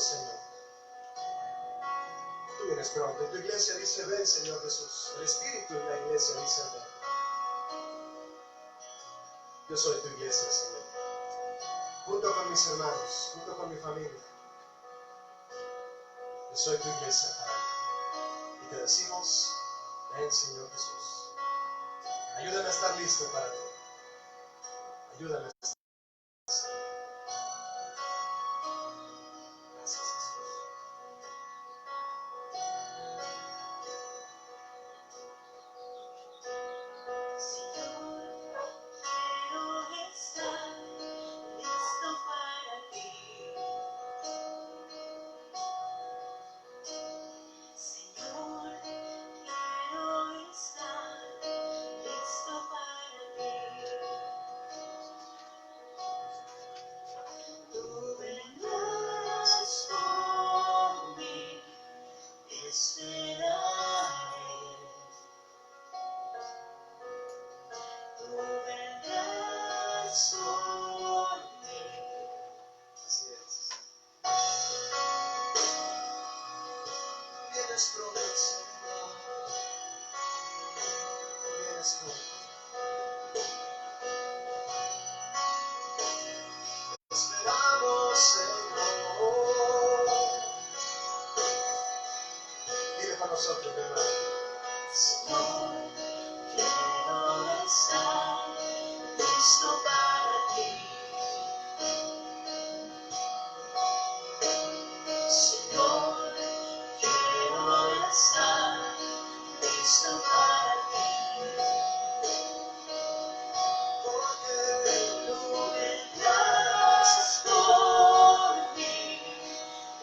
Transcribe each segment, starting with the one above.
Señor. Tú vienes pronto. Tu iglesia dice, ven, Señor Jesús. El Espíritu y la iglesia dicen, ven. Yo soy tu iglesia, Señor. Junto con mis hermanos, junto con mi familia. Yo soy tu iglesia, Padre. Y te decimos, ven, Señor Jesús. Ayúdame a estar listo para ti. Ayúdame a estar listo. Gracias, Jesús. Esperamos, Señor. Dile con nosotros, mi hermano. Señor, quiero estar listo para ti. Señor, quiero estar listo para ti. Porque tú vendrás por mí,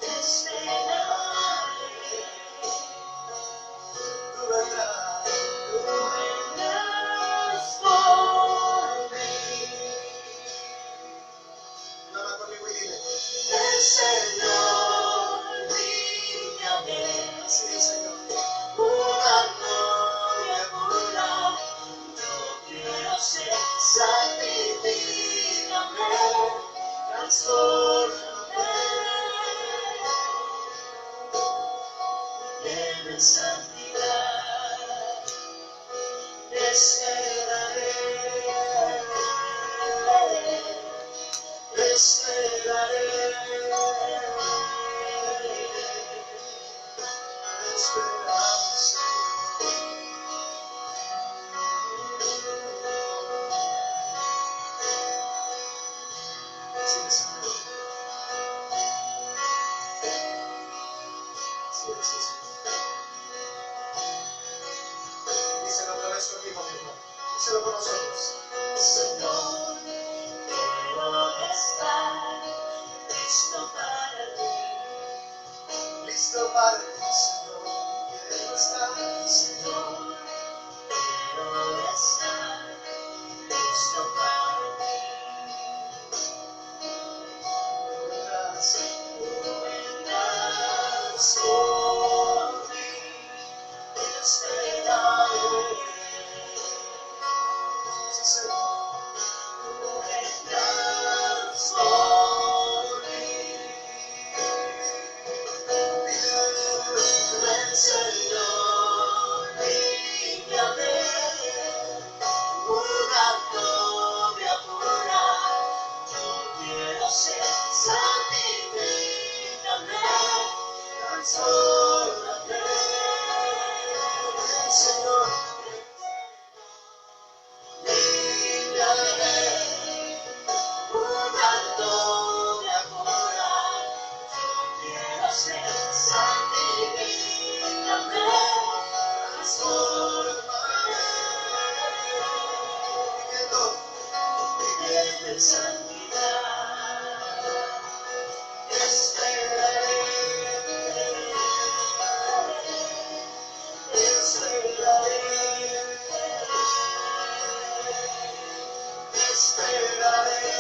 te esperaré. Tú vendrás por mí. Clama conmigo y dile, el Señor, límpiame. Sí, Señor. Una novia pura, yo quiero ser. Santifícame, transfórmame. Llena en santidad, te esperaré. Te esperaré. Te esperamos, sí, Señor. Sí, sí, sí. Díselo otra vez conmigo, mi hermano. Díselo con nosotros. Señor, quiero estar listo para ti. Listo para ti, Señor. Quiero estar, Señor. Quiero estar listo para ti. Tú vendrás por mí, te esperaré. Sí, Señor. Tú vendrás por mí. Ven, Señor, límpiame. Una novia pura, yo quiero ser. Santifícame, transfórmame. Señor, límpiame. Una novia pura, yo quiero ser. Santifícame, transfórmame. Viviendo en santidad, te esperaré. Te esperaré. Te esperaré.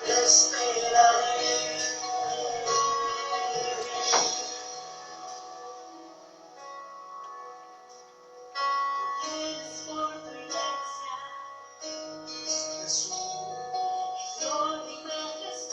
Te esperaré. Vienes por tu iglesia, Jesús. Gloria y majestad.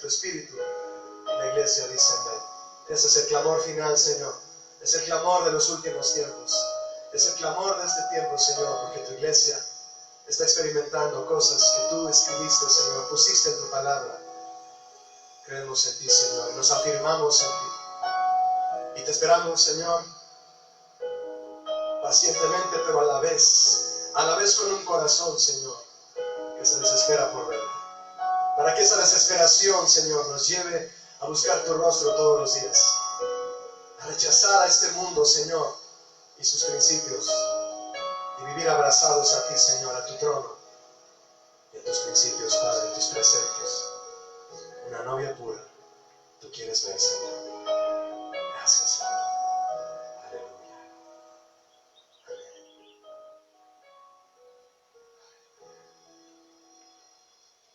Tu espíritu, la iglesia dice amén. Ese es el clamor final, Señor. Es el clamor de los últimos tiempos. Es el clamor de este tiempo, Señor, porque tu iglesia está experimentando cosas que tú escribiste, Señor, pusiste en tu palabra. Creemos en ti, Señor, y nos afirmamos en ti. Y te esperamos, Señor, pacientemente, pero a la vez con un corazón, Señor, que se desespera por verte. Para que esa desesperación, Señor, nos lleve a buscar tu rostro todos los días. A rechazar a este mundo, Señor, y sus principios. Y vivir abrazados a ti, Señor, a tu trono. Y a tus principios, Padre, tus preceptos. Una novia pura. Tú quieres ver, Señor. Gracias, Señor. Aleluya. Amén.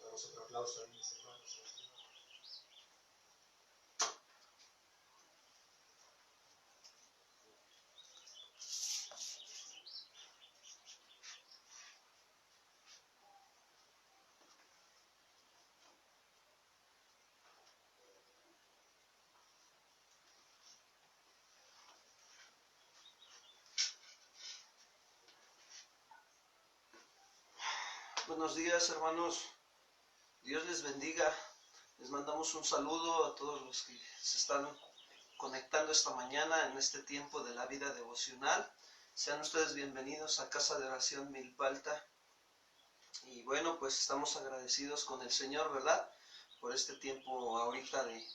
Damos otro aplauso a mis hermanos. Buenos días, hermanos. Dios les bendiga. Les mandamos un saludo a todos los que se están conectando esta mañana en este tiempo de la vida devocional. Sean ustedes bienvenidos a Casa de Oración Milpalta. Y bueno, pues estamos agradecidos con el Señor, ¿verdad? por este tiempo ahorita de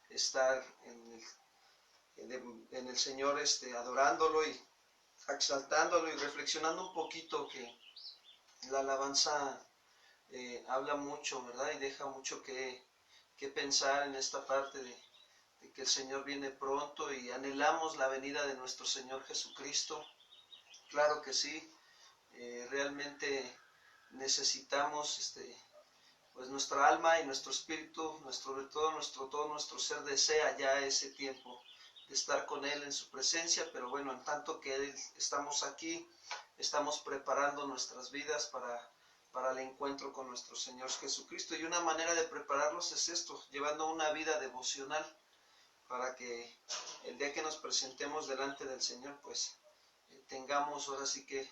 estar en el Señor, adorándolo y exaltándolo y reflexionando un poquito, que la alabanza habla mucho, ¿verdad? Y deja mucho que pensar en esta parte de que el Señor viene pronto y anhelamos la venida de nuestro Señor Jesucristo. Claro que sí, realmente necesitamos, pues nuestra alma y nuestro espíritu, todo nuestro ser desea ya ese tiempo de estar con Él en su presencia, pero bueno, en tanto que estamos aquí, estamos preparando nuestras vidas para el encuentro con nuestro Señor Jesucristo. Y una manera de prepararlos es esto, llevando una vida devocional, para que el día que nos presentemos delante del Señor, pues tengamos ahora sí que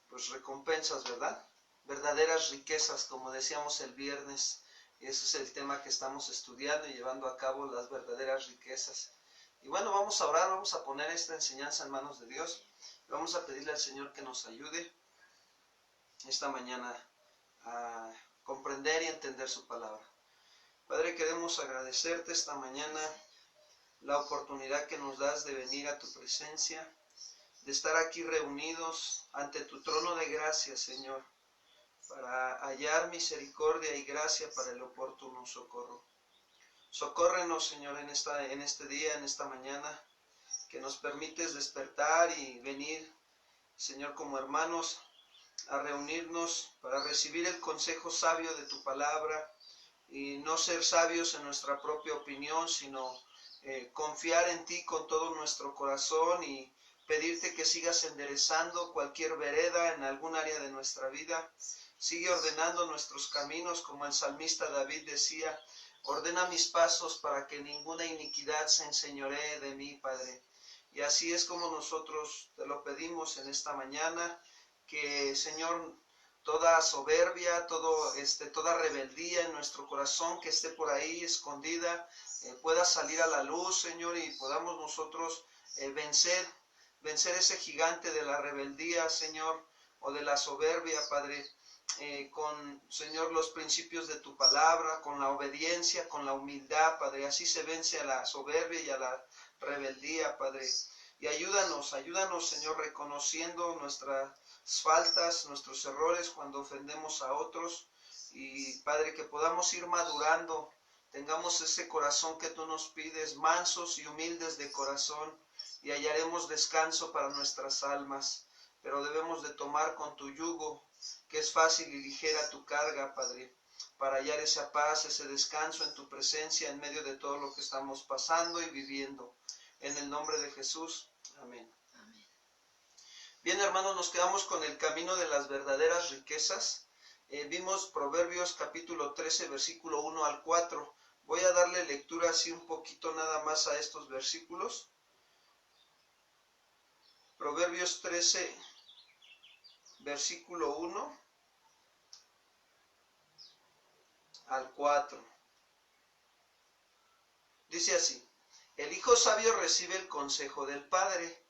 pues recompensas, ¿verdad? Verdaderas riquezas, como decíamos el viernes, y ese es el tema que estamos estudiando y llevando a cabo, las verdaderas riquezas. Y bueno, vamos a orar, vamos a poner esta enseñanza en manos de Dios, vamos a pedirle al Señor que nos ayude esta mañana a comprender y entender su palabra. Padre, queremos agradecerte esta mañana la oportunidad que nos das de venir a tu presencia, de estar aquí reunidos ante tu trono de gracia, Señor, para hallar misericordia y gracia para el oportuno socorro. Socórrenos, Señor, en este día, en esta mañana, que nos permites despertar y venir, Señor, como hermanos, a reunirnos para recibir el consejo sabio de tu palabra y no ser sabios en nuestra propia opinión, sino confiar en ti con todo nuestro corazón y pedirte que sigas enderezando cualquier vereda en algún área de nuestra vida. Sigue ordenando nuestros caminos, como el salmista David decía: ordena mis pasos para que ninguna iniquidad se enseñoree de mí, Padre. Y así es como nosotros te lo pedimos en esta mañana, que, Señor, toda soberbia, toda rebeldía en nuestro corazón que esté por ahí escondida, pueda salir a la luz, Señor, y podamos nosotros vencer ese gigante de la rebeldía, Señor, o de la soberbia, Padre, con, Señor, los principios de tu palabra, con la obediencia, con la humildad, Padre. Así se vence a la soberbia y a la rebeldía, Padre. Y ayúdanos, Señor, reconociendo nuestras faltas, nuestros errores cuando ofendemos a otros. Y, Padre, que podamos ir madurando, tengamos ese corazón que tú nos pides, mansos y humildes de corazón, y hallaremos descanso para nuestras almas. Pero debemos de tomar con tu yugo, que es fácil y ligera tu carga, Padre, para hallar esa paz, ese descanso en tu presencia en medio de todo lo que estamos pasando y viviendo. En el nombre de Jesús, amén. Amén. Bien, hermanos, nos quedamos con el camino de las verdaderas riquezas. Vimos Proverbios capítulo 13, versículo 1 al 4. Voy a darle lectura así un poquito nada más a estos versículos. Proverbios 13, versículo 1 al 4. Dice así: el hijo sabio recibe el consejo del padre,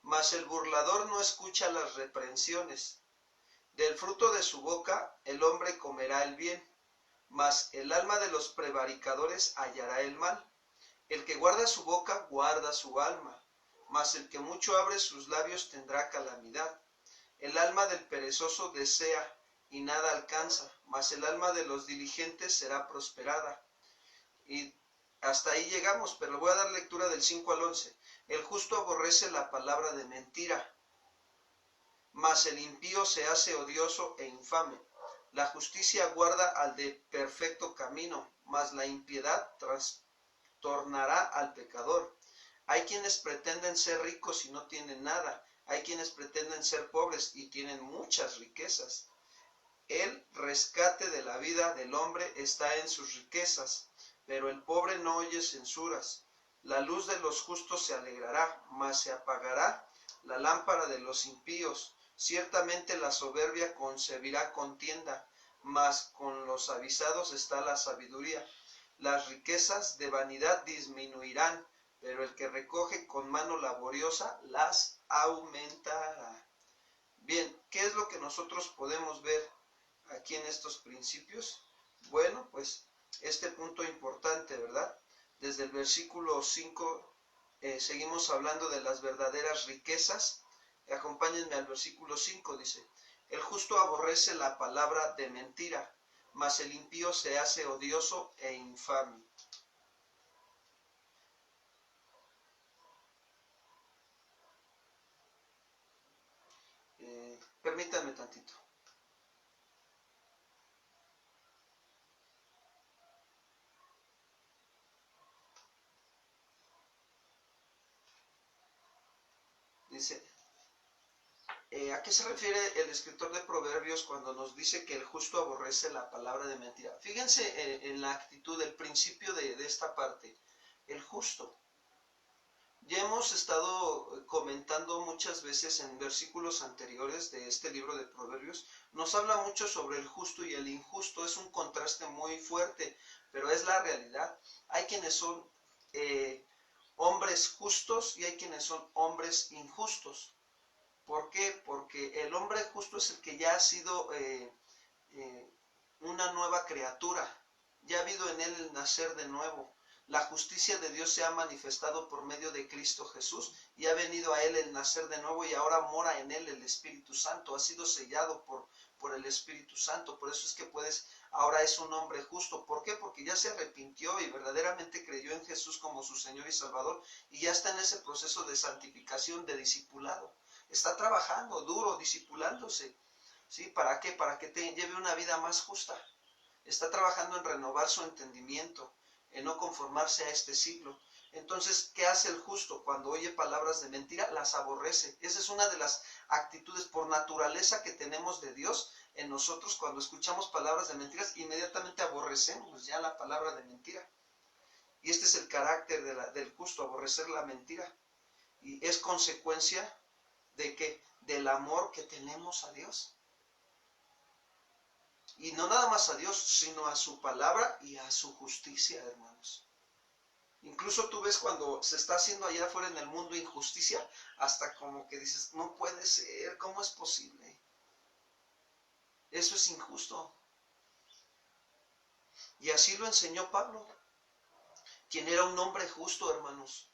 mas el burlador no escucha las reprensiones. Del fruto de su boca el hombre comerá el bien, mas el alma de los prevaricadores hallará el mal. El que guarda su boca guarda su alma, mas el que mucho abre sus labios tendrá calamidad. El alma del perezoso desea y nada alcanza, mas el alma de los diligentes será prosperada. Y hasta ahí llegamos, pero voy a dar lectura del 5 al 11. El justo aborrece la palabra de mentira, mas el impío se hace odioso e infame. La justicia guarda al de perfecto camino, mas la impiedad trastornará al pecador. Hay quienes pretenden ser ricos y no tienen nada. Hay quienes pretenden ser pobres y tienen muchas riquezas. El rescate de la vida del hombre está en sus riquezas, pero el pobre no oye censuras. La luz de los justos se alegrará, mas se apagará la lámpara de los impíos. Ciertamente la soberbia concebirá contienda, mas con los avisados está la sabiduría. Las riquezas de vanidad disminuirán, pero el que recoge con mano laboriosa las aumentará. Bien, ¿qué es lo que nosotros podemos ver aquí en estos principios? Bueno, pues este punto importante, ¿verdad? Desde el versículo 5 seguimos hablando de las verdaderas riquezas. Acompáñenme al versículo 5, dice, el justo aborrece la palabra de mentira, mas el impío se hace odioso e infame. Permítanme tantito. Dice, ¿a qué se refiere el escritor de Proverbios cuando nos dice que el justo aborrece la palabra de mentira? Fíjense en la actitud, el principio de esta parte. El justo. Ya hemos estado comentando muchas veces en versículos anteriores de este libro de Proverbios, nos habla mucho sobre el justo y el injusto, es un contraste muy fuerte, pero es la realidad. Hay quienes son hombres justos y hay quienes son hombres injustos. ¿Por qué? Porque el hombre justo es el que ya ha sido una nueva criatura, ya ha habido en él el nacer de nuevo. La justicia de Dios se ha manifestado por medio de Cristo Jesús y ha venido a él el nacer de nuevo y ahora mora en él el Espíritu Santo, ha sido sellado por el Espíritu Santo. Por eso es que ahora es un hombre justo. ¿Por qué? Porque ya se arrepintió y verdaderamente creyó en Jesús como su Señor y Salvador y ya está en ese proceso de santificación, de discipulado. Está trabajando duro, discipulándose. ¿Sí? ¿Para qué? Para que te lleve una vida más justa. Está trabajando en renovar su entendimiento, en no conformarse a este siglo. Entonces, ¿qué hace el justo? Cuando oye palabras de mentira, las aborrece. Esa es una de las actitudes por naturaleza que tenemos de Dios en nosotros. Cuando escuchamos palabras de mentiras, inmediatamente aborrecemos ya la palabra de mentira. Y este es el carácter del justo, aborrecer la mentira. Y es consecuencia de que del amor que tenemos a Dios. Y no nada más a Dios, sino a su palabra y a su justicia, hermanos. Incluso tú ves cuando se está haciendo allá afuera en el mundo injusticia, hasta como que dices, no puede ser, ¿cómo es posible? Eso es injusto. Y así lo enseñó Pablo, quien era un hombre justo, hermanos.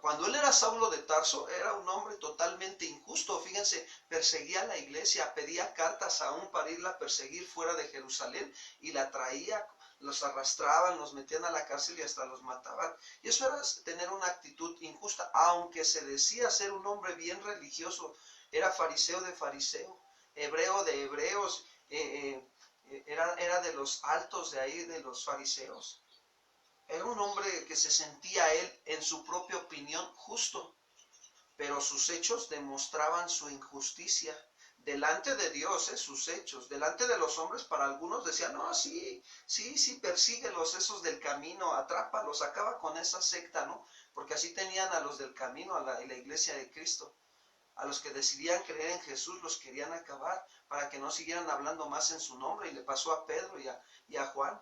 Cuando él era Saulo de Tarso, era un hombre totalmente injusto. Fíjense, perseguía a la iglesia, pedía cartas aún para irla a perseguir fuera de Jerusalén y la traía, los arrastraban, los metían a la cárcel y hasta los mataban. Y eso era tener una actitud injusta, aunque se decía ser un hombre bien religioso. Era fariseo de fariseo, hebreo de hebreos, era de los altos de ahí, de los fariseos. Era un hombre que se sentía él, en su propia opinión, justo, pero sus hechos demostraban su injusticia. Delante de Dios, sus hechos. Delante de los hombres, para algunos decían, no, sí, persíguelos, esos del camino, atrápalos, acaba con esa secta, ¿no? Porque así tenían a los del camino, a la iglesia de Cristo. A los que decidían creer en Jesús los querían acabar, para que no siguieran hablando más en su nombre. Y le pasó a Pedro y a Juan,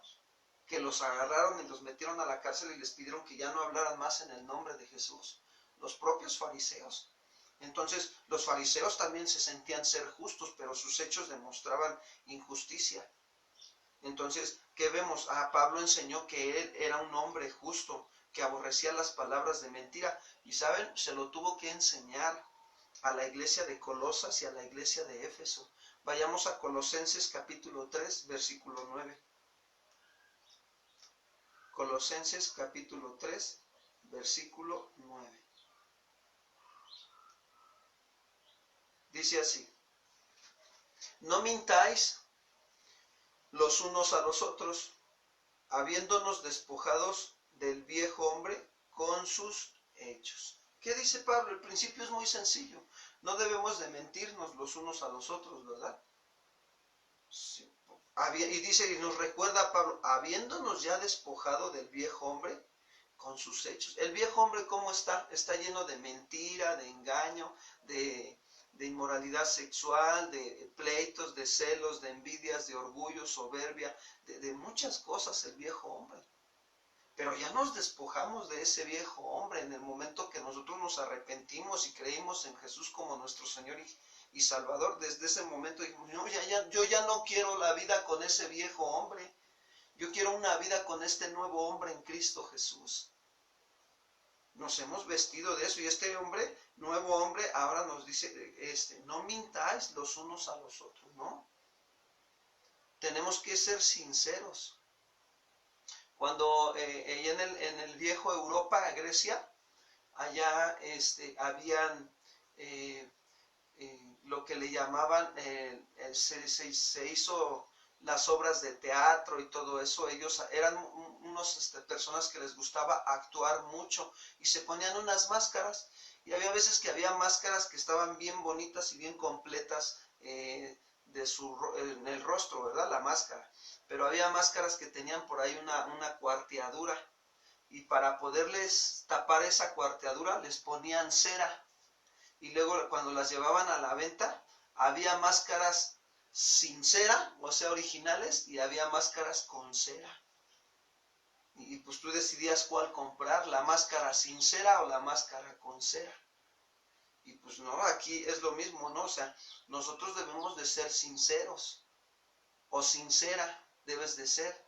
que los agarraron y los metieron a la cárcel y les pidieron que ya no hablaran más en el nombre de Jesús. Los propios fariseos. Entonces, los fariseos también se sentían ser justos, pero sus hechos demostraban injusticia. Entonces, ¿qué vemos? Pablo enseñó que él era un hombre justo, que aborrecía las palabras de mentira. Y ¿saben? Se lo tuvo que enseñar a la iglesia de Colosas y a la iglesia de Éfeso. Vayamos a Colosenses capítulo 3, versículo 9. Colosenses capítulo 3, versículo 9. Dice así: no mintáis los unos a los otros, habiéndonos despojados del viejo hombre con sus hechos. ¿Qué dice Pablo? El principio es muy sencillo. No debemos de mentirnos los unos a los otros, ¿verdad? Sí. Y dice, y nos recuerda Pablo, habiéndonos ya despojado del viejo hombre con sus hechos. El viejo hombre, ¿cómo está? Está lleno de mentira, de engaño, de inmoralidad sexual, de pleitos, de celos, de envidias, de orgullo, soberbia, de muchas cosas el viejo hombre. Pero ya nos despojamos de ese viejo hombre en el momento que nosotros nos arrepentimos y creímos en Jesús como nuestro Señor y Salvador. Desde ese momento dijimos, no, yo ya no quiero la vida con ese viejo hombre. Yo quiero una vida con este nuevo hombre en Cristo Jesús. Nos hemos vestido de eso y este hombre, nuevo hombre, ahora nos dice, no mintáis los unos a los otros, ¿no? Tenemos que ser sinceros. Cuando en el viejo Europa, Grecia, allá habían lo que le llamaban, se hizo las obras de teatro y todo eso. Ellos eran unas personas que les gustaba actuar mucho y se ponían unas máscaras, y había veces que había máscaras que estaban bien bonitas y bien completas en el rostro, ¿verdad? La máscara, pero había máscaras que tenían por ahí una cuarteadura, y para poderles tapar esa cuarteadura les ponían cera, y luego cuando las llevaban a la venta había máscaras sin cera, o sea, originales, y había máscaras con cera. Y pues tú decidías cuál comprar, la máscara sin cera o la máscara con cera. Y pues no, aquí es lo mismo, ¿no? O sea, nosotros debemos de ser sinceros, o sincera debes de ser.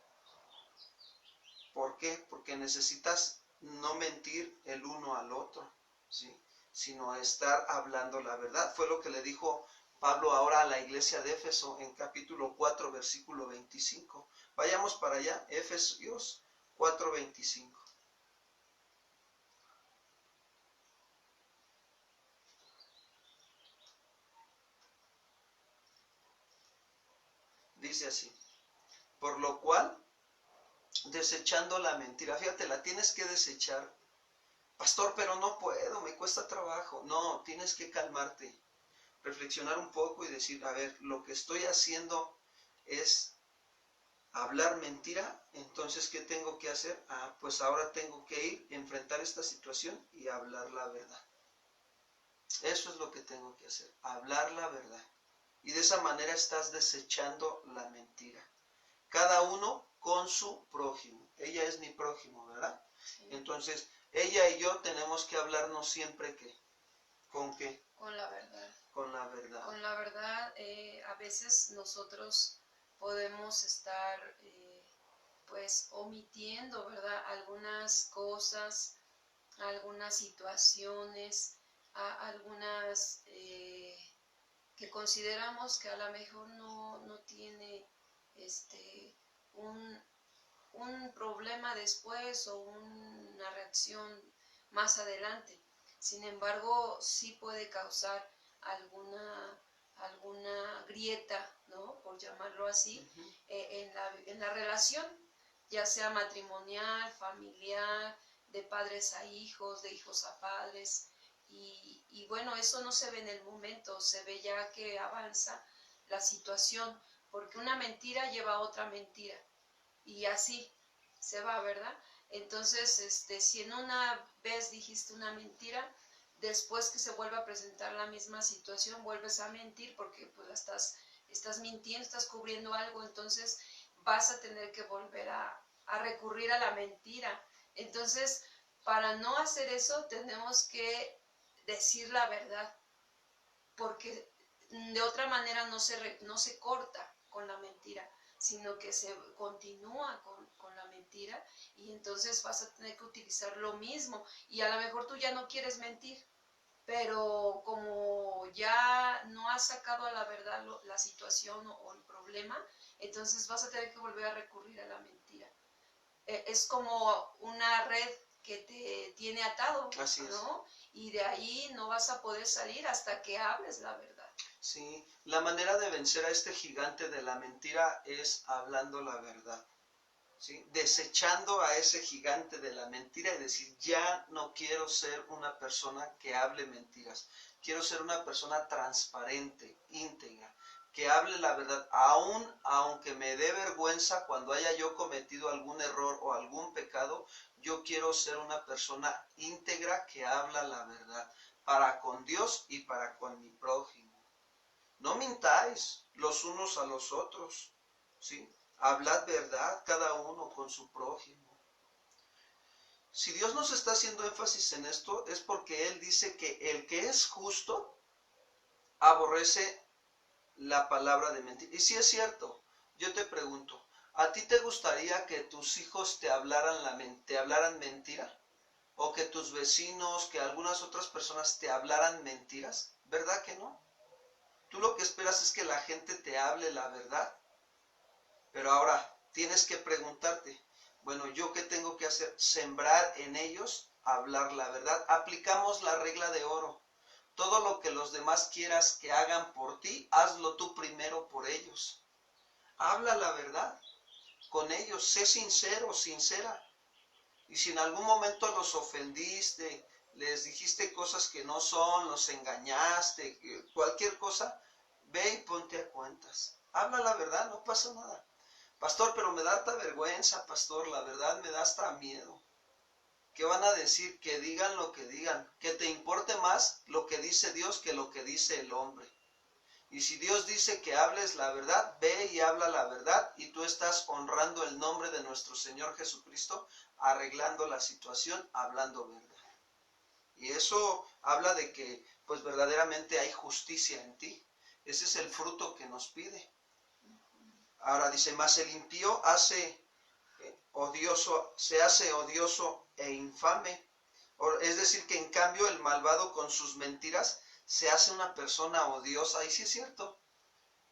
¿Por qué? Porque necesitas no mentir el uno al otro, ¿sí? Sino estar hablando la verdad. Fue lo que le dijo Pablo ahora a la iglesia de Éfeso en capítulo 4, versículo 25. Vayamos para allá, Efesios 4, 25. Dice así: por lo cual, desechando la mentira. Fíjate, la tienes que desechar. Pastor, pero no puedo, me cuesta trabajo. No, tienes que calmarte, reflexionar un poco y decir, a ver, lo que estoy haciendo es hablar mentira. Entonces, ¿qué tengo que hacer? Pues ahora tengo que ir, enfrentar esta situación y hablar la verdad. Eso es lo que tengo que hacer, hablar la verdad. Y de esa manera estás desechando la mentira. Cada uno con su prójimo. Ella es mi prójimo, ¿verdad? Sí. Entonces, ella y yo tenemos que hablarnos siempre, ¿qué? ¿Con qué? Con la verdad. Con la verdad. Con la verdad, a veces nosotros podemos estar pues omitiendo, ¿verdad? Algunas cosas, algunas situaciones, algunas que consideramos que a lo mejor no tiene un problema después o una reacción más adelante. Sin embargo, sí puede causar alguna grieta, ¿no? Por llamarlo así, en la relación, ya sea matrimonial, familiar, de padres a hijos, de hijos a padres. Y bueno, eso no se ve en el momento, se ve ya que avanza la situación, porque una mentira lleva a otra mentira, y así se va, ¿verdad? Entonces, si en una vez dijiste una mentira, después que se vuelve a presentar la misma situación, vuelves a mentir porque pues estás mintiendo, estás cubriendo algo, entonces vas a tener que volver a recurrir a la mentira. Entonces, para no hacer eso, tenemos que decir la verdad, porque de otra manera no se corta con la mentira, sino que se continúa con la mentira, y entonces vas a tener que utilizar lo mismo, y a lo mejor tú ya no quieres mentir, pero como ya no has sacado a la verdad la situación o el problema, entonces vas a tener que volver a recurrir a la mentira. Es como una red que te tiene atado, Así es. ¿no? Y de ahí no vas a poder salir hasta que hables la verdad. Sí, la manera de vencer a este gigante de la mentira es hablando la verdad, ¿sí? Desechando a ese gigante de la mentira y decir, ya no quiero ser una persona que hable mentiras, quiero ser una persona transparente, íntegra, que hable la verdad, aunque me dé vergüenza cuando haya yo cometido algún error o algún pecado. Yo quiero ser una persona íntegra que habla la verdad, para con Dios y para con mi prójimo. No mintáis los unos a los otros, ¿sí? Hablad verdad cada uno con su prójimo. Si Dios nos está haciendo énfasis en esto, es porque Él dice que el que es justo aborrece la palabra de mentir. Y si es cierto, yo te pregunto, ¿A ti te gustaría que tus hijos te hablaran mentira? ¿O que tus vecinos, que algunas otras personas te hablaran mentiras? ¿Verdad que no? Tú lo que esperas es que la gente te hable la verdad. Pero ahora tienes que preguntarte, bueno, ¿yo qué tengo que hacer? Sembrar en ellos, hablar la verdad. Aplicamos la regla de oro. Todo lo que los demás quieras que hagan por ti, hazlo tú primero por ellos. Habla la verdad con ellos, sé sincero, sincera. Y si en algún momento los ofendiste, les dijiste cosas que no son, los engañaste, cualquier cosa, ve y ponte a cuentas. Habla la verdad, no pasa nada. Pastor, pero me da harta vergüenza, pastor, la verdad me da hasta miedo. ¿Qué van a decir? Que digan lo que digan. Que te importe más lo que dice Dios que lo que dice el hombre. Y si Dios dice que hables la verdad, ve y habla la verdad y tú estás honrando el nombre de nuestro Señor Jesucristo, arreglando la situación, hablando verdad. Y eso habla de que pues verdaderamente hay justicia en ti. Ese es el fruto que nos pide. Ahora dice, mas el impío se hace odioso e infame. Es decir, que en cambio el malvado con sus mentiras se hace una persona odiosa. Y sí es cierto,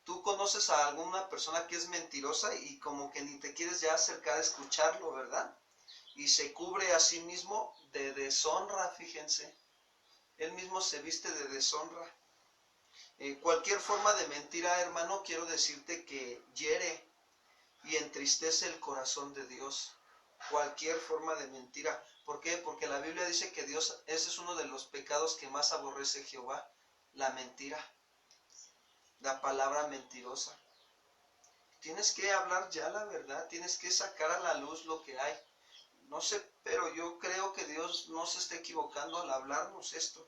tú conoces a alguna persona que es mentirosa y como que ni te quieres ya acercar a escucharlo, ¿verdad? Y se cubre a sí mismo de deshonra, fíjense. Él mismo se viste de deshonra. Cualquier forma de mentira, hermano, quiero decirte que hiere y entristece el corazón de Dios. Cualquier forma de mentira. ¿Por qué? Porque la Biblia dice que Dios, ese es uno de los pecados que más aborrece Jehová, la mentira, la palabra mentirosa. Tienes que hablar ya la verdad, tienes que sacar a la luz lo que hay. No sé, pero yo creo que Dios no se está equivocando al hablarnos esto,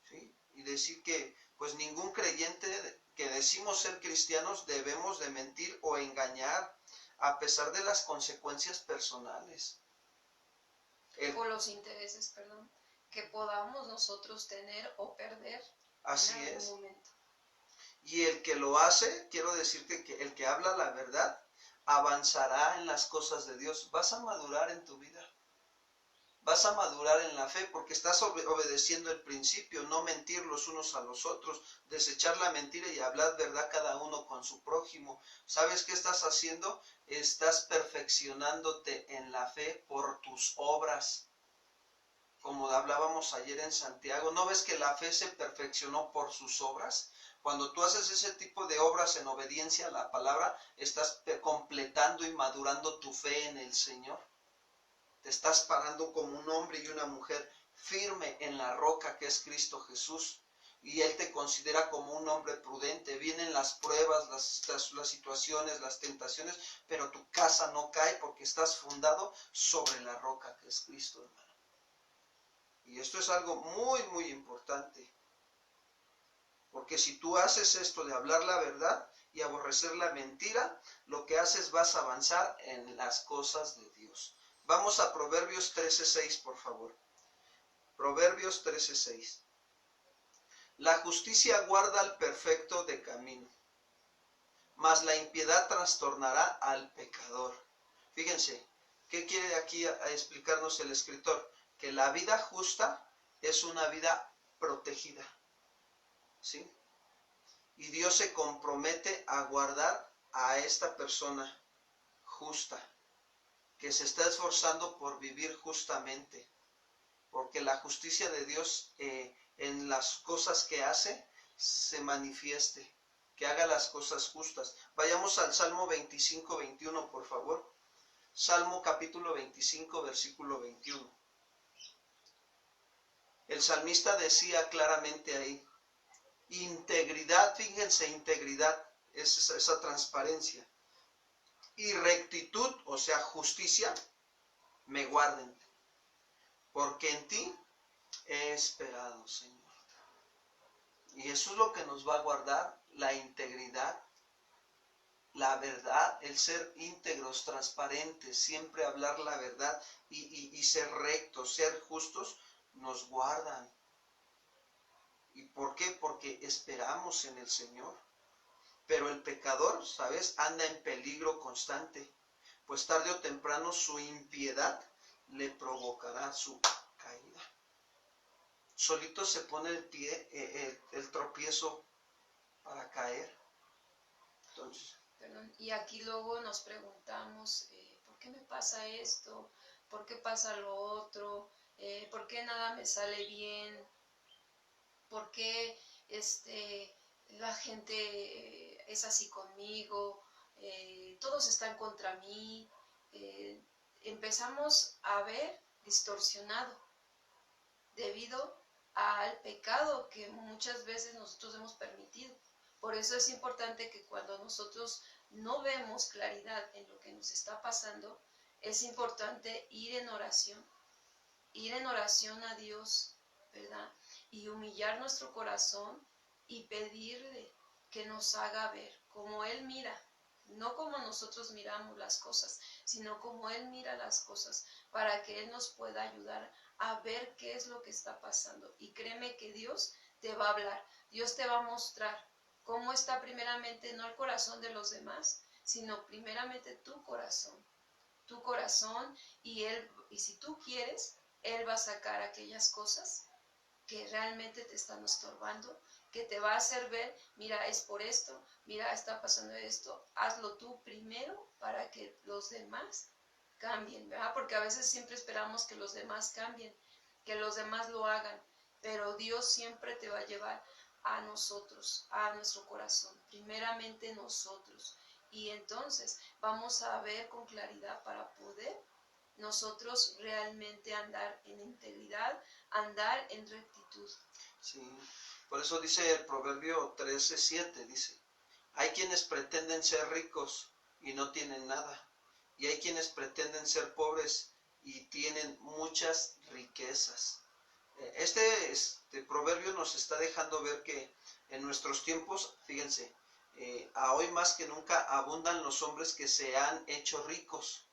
¿sí? Y decir que pues ningún creyente que decimos ser cristianos debemos de mentir o engañar a pesar de las consecuencias personales. O los intereses, perdón, que podamos nosotros tener o perder Así en algún es. momento. Y el que lo hace, quiero decirte que el que habla la verdad, avanzará en las cosas de Dios. Vas a madurar en tu vida. Vas a madurar en la fe porque estás obedeciendo el principio, no mentir los unos a los otros, desechar la mentira y hablar verdad cada uno con su prójimo. ¿Sabes qué estás haciendo? Estás perfeccionándote en la fe por tus obras. Como hablábamos ayer en Santiago, ¿no ves que la fe se perfeccionó por sus obras? Cuando tú haces ese tipo de obras en obediencia a la palabra, estás completando y madurando tu fe en el Señor. Te estás parando como un hombre y una mujer firme en la roca que es Cristo Jesús. Y Él te considera como un hombre prudente. Vienen las pruebas, las situaciones, las tentaciones, pero tu casa no cae porque estás fundado sobre la roca que es Cristo, hermano. Y esto es algo muy, muy importante. Porque si tú haces esto de hablar la verdad y aborrecer la mentira, lo que haces vas a avanzar en las cosas de Dios. Vamos a Proverbios 13:6, por favor. Proverbios 13:6. La justicia guarda al perfecto de camino, mas la impiedad trastornará al pecador. Fíjense, ¿qué quiere aquí explicarnos el escritor? Que la vida justa es una vida protegida, ¿sí? Y Dios se compromete a guardar a esta persona justa, que se está esforzando por vivir justamente, porque la justicia de Dios en las cosas que hace se manifieste, que haga las cosas justas. Vayamos al Salmo 25:21, por favor. Salmo capítulo 25, versículo 21. El salmista decía claramente ahí, integridad, fíjense, integridad es esa transparencia, y rectitud, o sea, justicia, me guarden, porque en ti he esperado, Señor. Y eso es lo que nos va a guardar, la integridad, la verdad, el ser íntegros, transparentes, siempre hablar la verdad y ser rectos, ser justos, nos guardan. ¿Y por qué? Porque esperamos en el Señor. Pero el pecador, ¿sabes?, anda en peligro constante, pues tarde o temprano su impiedad le provocará su caída. Solito se pone el pie, el tropiezo para caer. Entonces, Perdón. Y aquí luego nos preguntamos, ¿por qué me pasa esto? ¿Por qué pasa lo otro? ¿Por qué nada me sale bien? ¿Por qué la gente es así conmigo? Todos están contra mí. Empezamos a ver distorsionado debido al pecado que muchas veces nosotros hemos permitido. Por eso es importante que cuando nosotros no vemos claridad en lo que nos está pasando, es importante ir en oración a Dios, ¿verdad? Y humillar nuestro corazón y pedirle que nos haga ver como Él mira, no como nosotros miramos las cosas, sino como Él mira las cosas, para que Él nos pueda ayudar a ver qué es lo que está pasando. Y créeme que Dios te va a hablar, Dios te va a mostrar cómo está primeramente no el corazón de los demás, sino primeramente tu corazón, y si tú quieres, Él va a sacar aquellas cosas que realmente te están estorbando, que te va a hacer ver, mira, es por esto, mira, está pasando esto, hazlo tú primero para que los demás cambien, ¿verdad? Porque a veces siempre esperamos que los demás cambien, que los demás lo hagan, pero Dios siempre te va a llevar a nosotros, a nuestro corazón, primeramente nosotros. Y entonces vamos a ver con claridad para poder nosotros realmente andar en integridad, andar en rectitud. sí, por eso dice el Proverbio 13:7, dice, hay quienes pretenden ser ricos y no tienen nada, y hay quienes pretenden ser pobres y tienen muchas riquezas. Este proverbio nos está dejando ver que en nuestros tiempos, fíjense, a hoy más que nunca abundan los hombres que se han hecho ricos,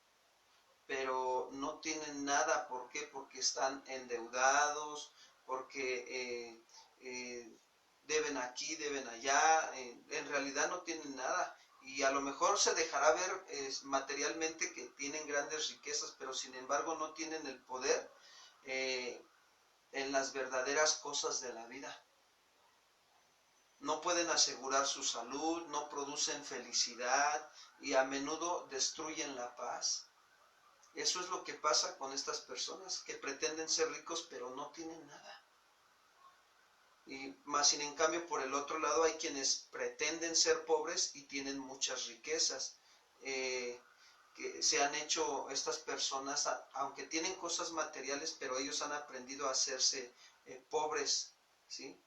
pero no tienen nada. ¿Por qué? Porque están endeudados, porque deben aquí, deben allá, en realidad no tienen nada. Y a lo mejor se dejará ver materialmente que tienen grandes riquezas, pero sin embargo no tienen el poder en las verdaderas cosas de la vida. No pueden asegurar su salud, no producen felicidad y a menudo destruyen la paz. Eso es lo que pasa con estas personas que pretenden ser ricos pero no tienen nada. Y más sin en cambio por el otro lado hay quienes pretenden ser pobres y tienen muchas riquezas. Que se han hecho estas personas, aunque tienen cosas materiales, pero ellos han aprendido a hacerse pobres, ¿sí?,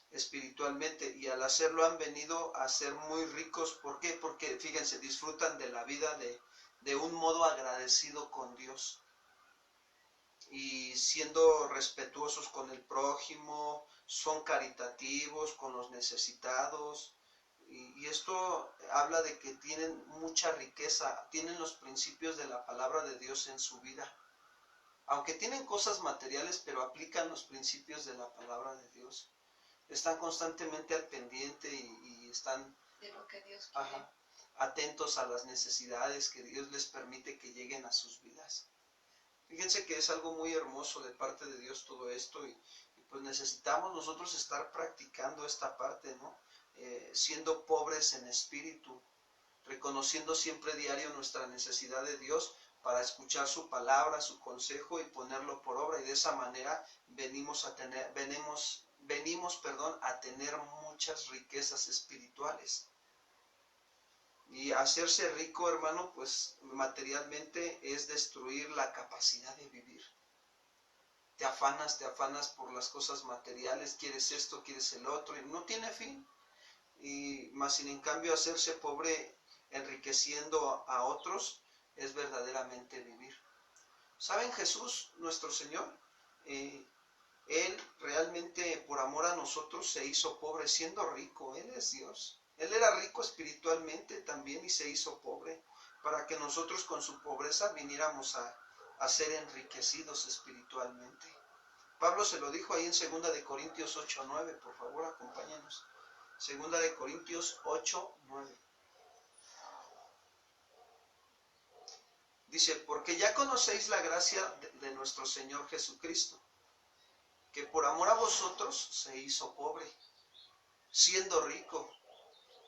espiritualmente, y al hacerlo han venido a ser muy ricos. ¿Por qué? Porque fíjense, disfrutan de la vida de un modo agradecido con Dios y siendo respetuosos con el prójimo, son caritativos con los necesitados, y esto habla de que tienen mucha riqueza, tienen los principios de la palabra de Dios en su vida. Aunque tienen cosas materiales, pero aplican los principios de la palabra de Dios. Están constantemente al pendiente y están de lo que Dios quiere. Atentos a las necesidades que Dios les permite que lleguen a sus vidas. Fíjense que es algo muy hermoso de parte de Dios todo esto, y pues necesitamos nosotros estar practicando esta parte, ¿no? Siendo pobres en espíritu, reconociendo siempre diario nuestra necesidad de Dios para escuchar su palabra, su consejo y ponerlo por obra, y de esa manera venimos a tener muchas riquezas espirituales. Y hacerse rico, hermano, pues materialmente es destruir la capacidad de vivir. Te afanas por las cosas materiales, quieres esto, quieres el otro, y no tiene fin. Y más sin en cambio hacerse pobre enriqueciendo a otros es verdaderamente vivir. ¿Saben? Jesús, nuestro Señor, Él realmente por amor a nosotros se hizo pobre siendo rico. Él es Dios. Él era rico espiritualmente también y se hizo pobre para que nosotros con su pobreza viniéramos a ser enriquecidos espiritualmente. Pablo se lo dijo ahí en 2 Corintios 8:9, por favor, acompáñenos. Segunda de Corintios 8, 9. Dice, porque ya conocéis la gracia de nuestro Señor Jesucristo, que por amor a vosotros se hizo pobre, siendo rico,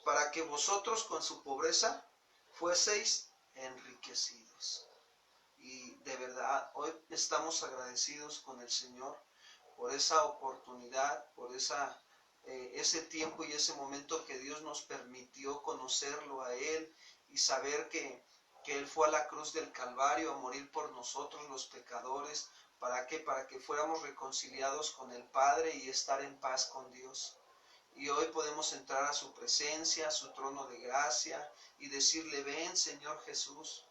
para que vosotros con su pobreza fueseis enriquecidos. Y de verdad, hoy estamos agradecidos con el Señor por esa oportunidad, por ese tiempo y ese momento que Dios nos permitió conocerlo a Él y saber que Él fue a la cruz del Calvario a morir por nosotros los pecadores. ¿Para qué? Para que fuéramos reconciliados con el Padre y estar en paz con Dios. Y hoy podemos entrar a su presencia, a su trono de gracia y decirle, ven Señor Jesús,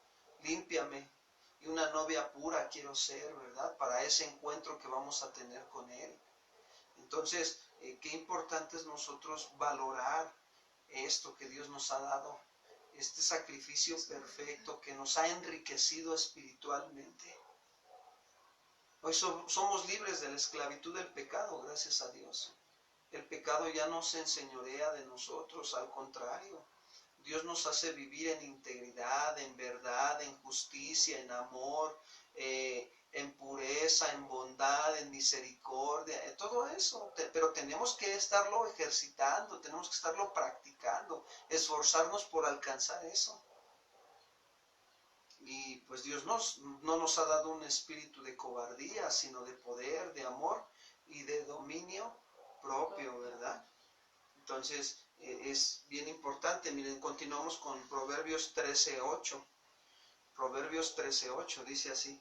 límpiame. Y una novia pura quiero ser, ¿verdad? Para ese encuentro que vamos a tener con Él. Entonces, qué importante es nosotros valorar esto que Dios nos ha dado, este sacrificio perfecto que nos ha enriquecido espiritualmente. Hoy somos libres de la esclavitud del pecado, gracias a Dios. El pecado ya no se enseñorea de nosotros, al contrario. Dios nos hace vivir en integridad, en verdad, en justicia, en amor, en pureza, en bondad, en misericordia, en todo eso. Pero tenemos que estarlo ejercitando, tenemos que estarlo practicando, esforzarnos por alcanzar eso. Y pues Dios no nos ha dado un espíritu de cobardía, sino de poder, de amor y de dominio propio, ¿verdad? Entonces, es bien importante. Miren, continuamos con Proverbios 13:8. Proverbios 13:8 dice así: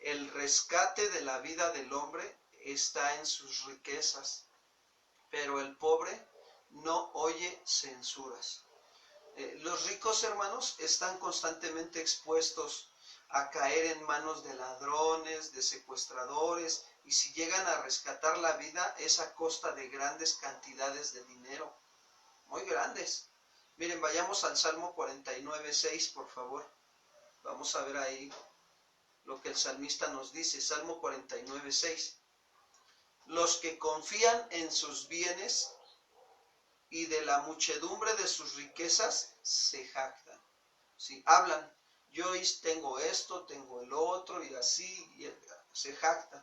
el rescate de la vida del hombre está en sus riquezas, pero el pobre no oye censuras. Los ricos, hermanos, están constantemente expuestos a caer en manos de ladrones, de secuestradores, y si llegan a rescatar la vida es a costa de grandes cantidades de dinero, muy grandes. Miren, vayamos al Salmo 49:6, por favor. Vamos a ver ahí lo que el salmista nos dice. Salmo 49:6. Los que confían en sus bienes y de la muchedumbre de sus riquezas se jactan. ¿Sí? Hablan, yo tengo esto, tengo el otro, y así y se jactan.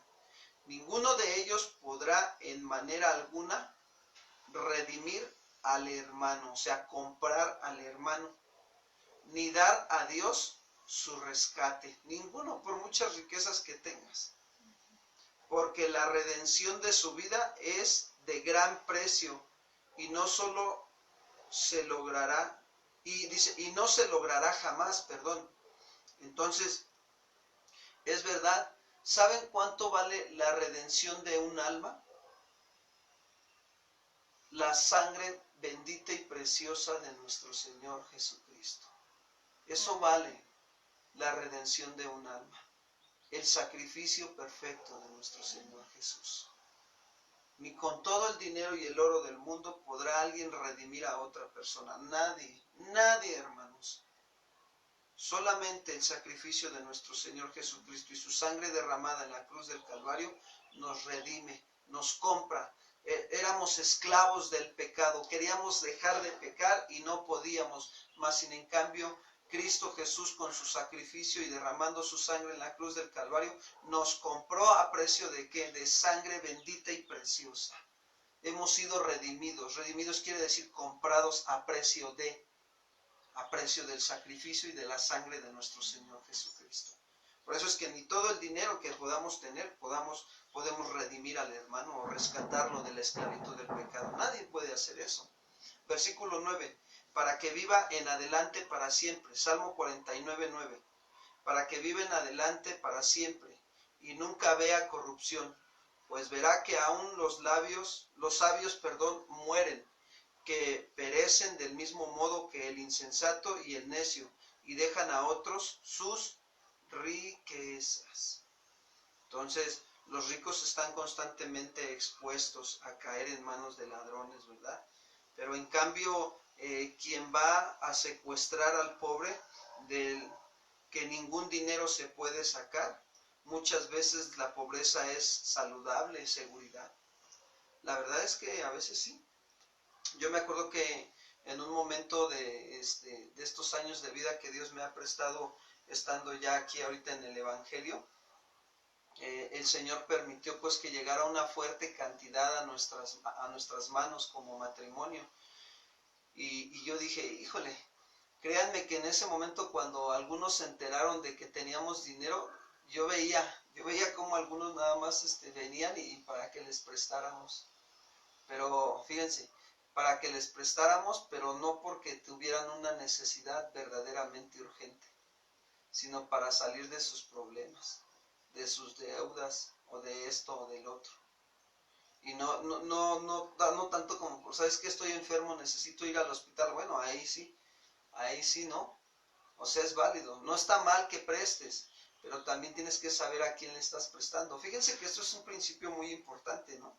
Ninguno de ellos podrá en manera alguna redimir al hermano, o sea, comprar al hermano, ni dar a Dios su rescate. Ninguno, por muchas riquezas que tengas. Porque la redención de su vida es de gran precio, y no solo se logrará, y dice, y no se logrará jamás, perdón. Entonces, es verdad. ¿Saben cuánto vale la redención de un alma? La sangre bendita y preciosa de nuestro Señor Jesucristo. Eso vale la redención de un alma. El sacrificio perfecto de nuestro Señor Jesús. Ni con todo el dinero y el oro del mundo podrá alguien redimir a otra persona. Nadie, nadie, hermanos. Solamente el sacrificio de nuestro Señor Jesucristo y su sangre derramada en la cruz del Calvario nos redime, nos compra. Éramos esclavos del pecado, queríamos dejar de pecar y no podíamos, mas sin en cambio Cristo Jesús con su sacrificio y derramando su sangre en la cruz del Calvario nos compró a precio de ¿qué? De sangre bendita y preciosa. Hemos sido redimidos. Redimidos quiere decir comprados a precio del sacrificio y de la sangre de nuestro Señor Jesucristo. Por eso es que ni todo el dinero que podamos tener podemos redimir al hermano o rescatarlo de la esclavitud del pecado. Nadie puede hacer eso. Versículo 9. Para que viva en adelante para siempre. Salmo 49:9. Para que viva en adelante para siempre y nunca vea corrupción, pues verá que aún los sabios, mueren, que perecen del mismo modo que el insensato y el necio, y dejan a otros sus riquezas. Entonces, los ricos están constantemente expuestos a caer en manos de ladrones, ¿verdad? Pero en cambio, quien va a secuestrar al pobre, del que ningún dinero se puede sacar, muchas veces la pobreza es saludable, seguridad. La verdad es que a veces sí. Yo me acuerdo que en un momento de estos años de vida que Dios me ha prestado, estando ya aquí ahorita en el Evangelio, el Señor permitió pues que llegara una fuerte cantidad a nuestras manos como matrimonio. Y yo dije, híjole, créanme que en ese momento cuando algunos se enteraron de que teníamos dinero, yo veía como algunos nada más venían y para que les prestáramos. Pero fíjense, para que les prestáramos, pero no porque tuvieran una necesidad verdaderamente urgente, sino para salir de sus problemas, de sus deudas, o de esto o del otro. Y no tanto como, ¿sabes qué? Estoy enfermo, necesito ir al hospital. Bueno, ahí sí, ¿no? O sea, es válido. No está mal que prestes, pero también tienes que saber a quién le estás prestando. Fíjense que esto es un principio muy importante, ¿no?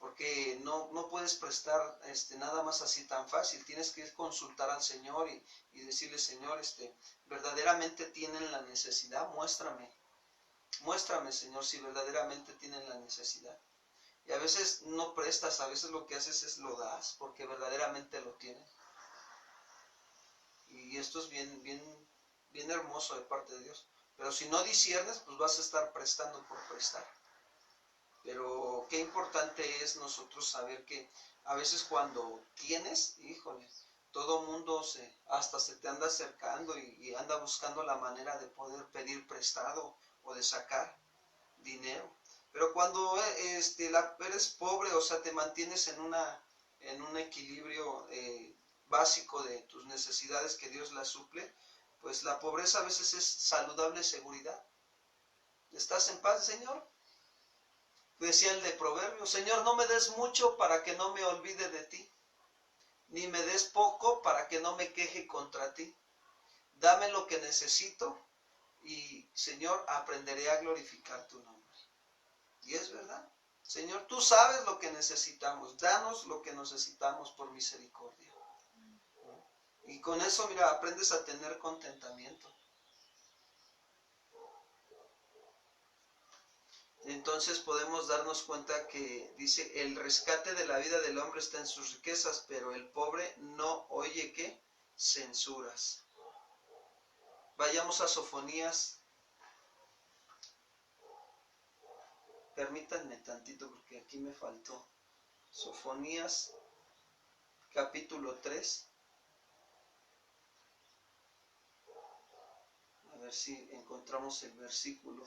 Porque no puedes prestar nada más así tan fácil. Tienes que consultar al Señor y decirle, Señor, verdaderamente tienen la necesidad, muéstrame, Señor, si verdaderamente tienen la necesidad. Y a veces no prestas, a veces lo que haces es lo das, porque verdaderamente lo tienen. Y esto es bien hermoso de parte de Dios. Pero si no disiernes, pues vas a estar prestando por prestar. Pero qué importante es nosotros saber que a veces cuando tienes, híjole, todo mundo hasta se te anda acercando y anda buscando la manera de poder pedir prestado o de sacar dinero. Pero cuando eres pobre, o sea, te mantienes en un equilibrio básico de tus necesidades que Dios las suple, pues la pobreza a veces es saludable seguridad. ¿Estás en paz, Señor? Decía el de Proverbios, Señor, no me des mucho para que no me olvide de ti, ni me des poco para que no me queje contra ti. Dame lo que necesito y, Señor, aprenderé a glorificar tu nombre. Y es verdad. Señor, tú sabes lo que necesitamos. Danos lo que necesitamos por misericordia. Y con eso, mira, aprendes a tener contentamiento. Entonces podemos darnos cuenta que dice, el rescate de la vida del hombre está en sus riquezas, pero el pobre no oye ¿qué? Censuras. Vayamos a Sofonías. Permítanme tantito porque aquí me faltó. Sofonías, capítulo 3. A ver si encontramos el versículo.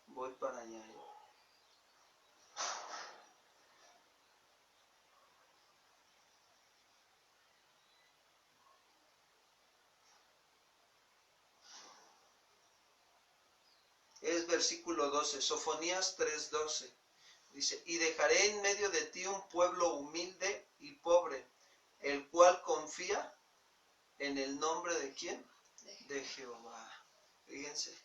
Voy para allá. Es versículo 12, Sofonías 3:12. Dice, y dejaré en medio de ti un pueblo humilde y pobre, el cual confía en el nombre de ¿quién? De Jehová. Fíjense.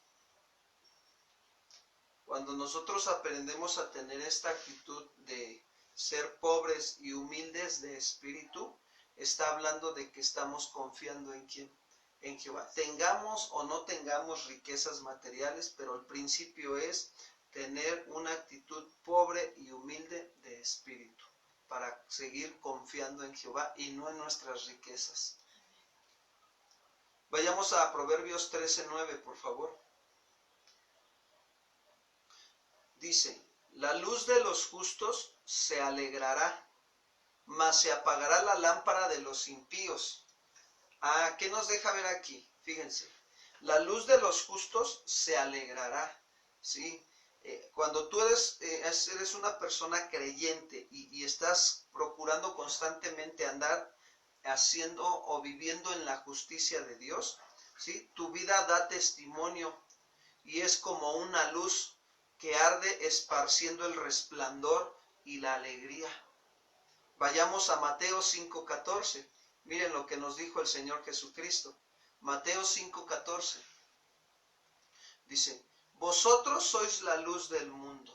Cuando nosotros aprendemos a tener esta actitud de ser pobres y humildes de espíritu, está hablando de que estamos confiando en ¿quién? En Jehová. Tengamos o no tengamos riquezas materiales, pero el principio es tener una actitud pobre y humilde de espíritu, para seguir confiando en Jehová y no en nuestras riquezas. Vayamos a Proverbios 13:9, por favor. Dice, la luz de los justos se alegrará, mas se apagará la lámpara de los impíos. ¿Qué nos deja ver aquí? Fíjense, la luz de los justos se alegrará, ¿sí? Cuando tú eres una persona creyente y estás procurando constantemente andar haciendo o viviendo en la justicia de Dios, ¿sí? Tu vida da testimonio y es como una luz que arde esparciendo el resplandor y la alegría. Vayamos a Mateo 5:14. Miren lo que nos dijo el Señor Jesucristo. Mateo 5:14. Dice, vosotros sois la luz del mundo.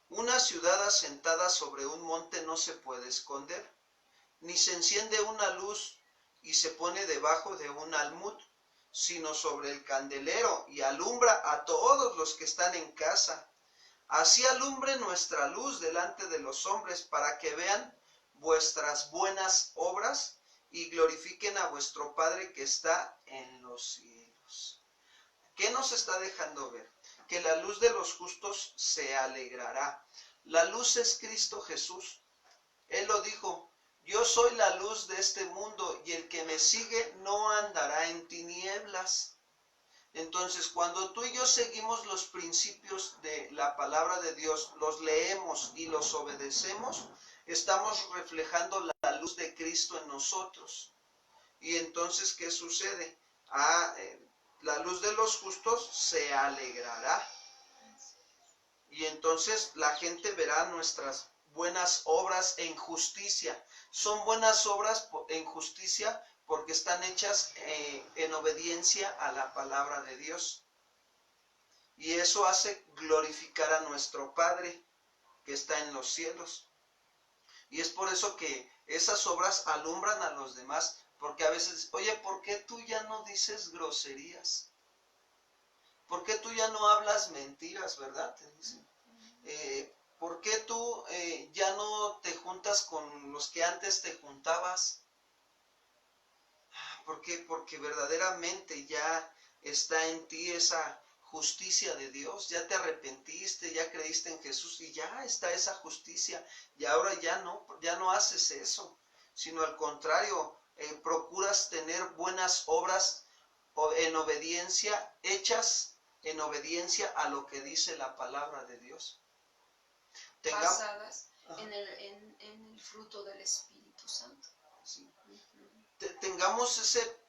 Una ciudad asentada sobre un monte no se puede esconder, ni se enciende una luz y se pone debajo de un almud, sino sobre el candelero, y alumbra a todos los que están en casa. Así alumbre nuestra luz delante de los hombres, para que vean vuestras buenas obras y glorifiquen a vuestro Padre que está en los cielos. ¿Qué nos está dejando ver? Que la luz de los justos se alegrará. La luz es Cristo Jesús. Él lo dijo: yo soy la luz de este mundo, y el que me sigue no andará en tinieblas. Entonces, cuando tú y yo seguimos los principios de la palabra de Dios, los leemos y los obedecemos, estamos reflejando la luz de Cristo en nosotros. Y entonces, ¿qué sucede? La luz de los justos se alegrará. Y entonces la gente verá nuestras buenas obras en justicia. Son buenas obras en justicia porque están hechas en obediencia a la palabra de Dios. Y eso hace glorificar a nuestro Padre que está en los cielos. Y es por eso que esas obras alumbran a los demás, porque a veces, oye, ¿por qué tú ya no dices groserías? ¿Por qué tú ya no hablas mentiras, verdad? Te dicen. ¿Por qué tú ya no te juntas con los que antes te juntabas? ¿Por qué? Porque verdaderamente ya está en ti esa justicia de Dios. Ya te arrepentiste, ya creíste en Jesús y ya está esa justicia. Y ahora ya no haces eso, sino al contrario, procuras tener buenas obras en obediencia, hechas en obediencia a lo que dice la palabra de Dios. Basadas en el fruto del Espíritu Santo. Sí. Tengamos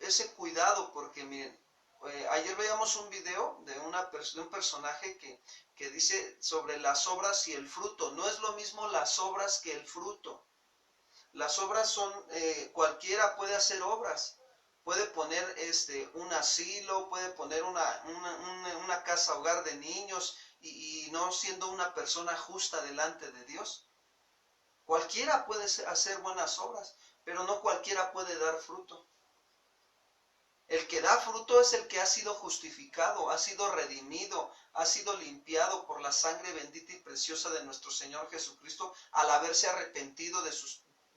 ese cuidado, porque miren, ayer veíamos un video de un personaje que dice sobre las obras y el fruto. No es lo mismo las obras que el fruto. Las obras son, cualquiera puede hacer obras. Puede poner un asilo, puede poner una casa hogar de niños y no siendo una persona justa delante de Dios. Cualquiera puede hacer buenas obras, pero no cualquiera puede dar fruto. El que da fruto es el que ha sido justificado, ha sido redimido, ha sido limpiado por la sangre bendita y preciosa de nuestro Señor Jesucristo, al haberse arrepentido de su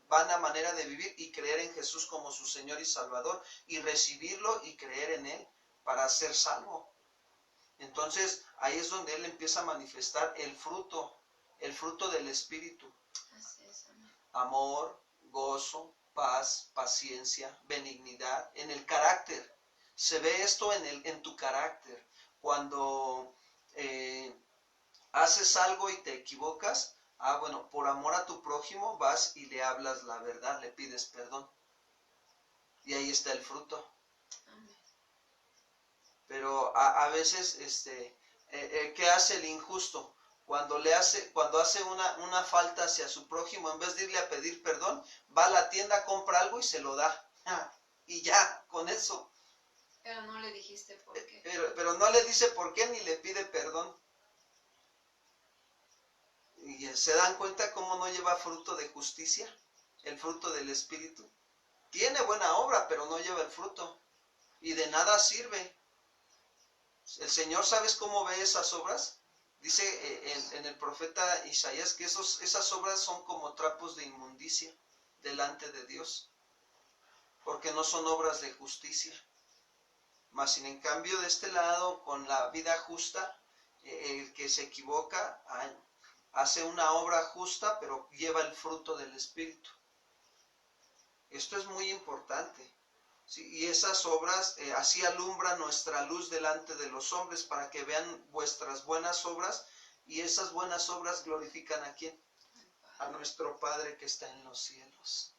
vana manera de vivir y creer en Jesús como su Señor y Salvador, y recibirlo y creer en Él para ser salvo. Entonces ahí es donde Él empieza a manifestar el fruto del Espíritu. Así es, amén. Amor, gozo, paz, paciencia, benignidad, en el carácter. Se ve esto en tu carácter. Cuando haces algo y te equivocas, bueno, por amor a tu prójimo vas y le hablas la verdad, le pides perdón. Y ahí está el fruto. Amén. Pero a veces, ¿qué hace el injusto? Cuando hace una falta hacia su prójimo, en vez de irle a pedir perdón, va a la tienda, compra algo y se lo da. Y ya, con eso. Pero no le dijiste por qué. Pero no le dice por qué ni le pide perdón. Y se dan cuenta cómo no lleva fruto de justicia, el fruto del Espíritu. Tiene buena obra, pero no lleva el fruto. Y de nada sirve. El Señor, ¿sabes cómo ve esas obras? Dice en el profeta Isaías que esas obras son como trapos de inmundicia delante de Dios, porque no son obras de justicia. Mas sin en cambio de este lado, con la vida justa, el que se equivoca hace una obra justa, pero lleva el fruto del Espíritu. Esto es muy importante. Sí, y esas obras, así alumbra nuestra luz delante de los hombres, para que vean vuestras buenas obras, y esas buenas obras glorifican ¿a quién? A nuestro Padre que está en los cielos.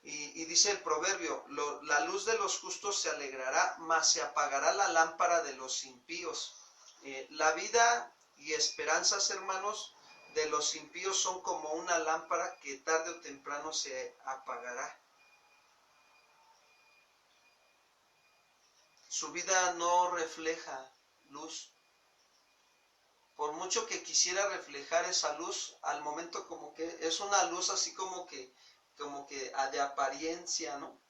Y dice el proverbio, la luz de los justos se alegrará, mas se apagará la lámpara de los impíos. La vida y esperanzas, hermanos, de los impíos son como una lámpara que tarde o temprano se apagará. Su vida no refleja luz. Por mucho que quisiera reflejar esa luz, al momento como que es una luz así como que de apariencia, ¿no?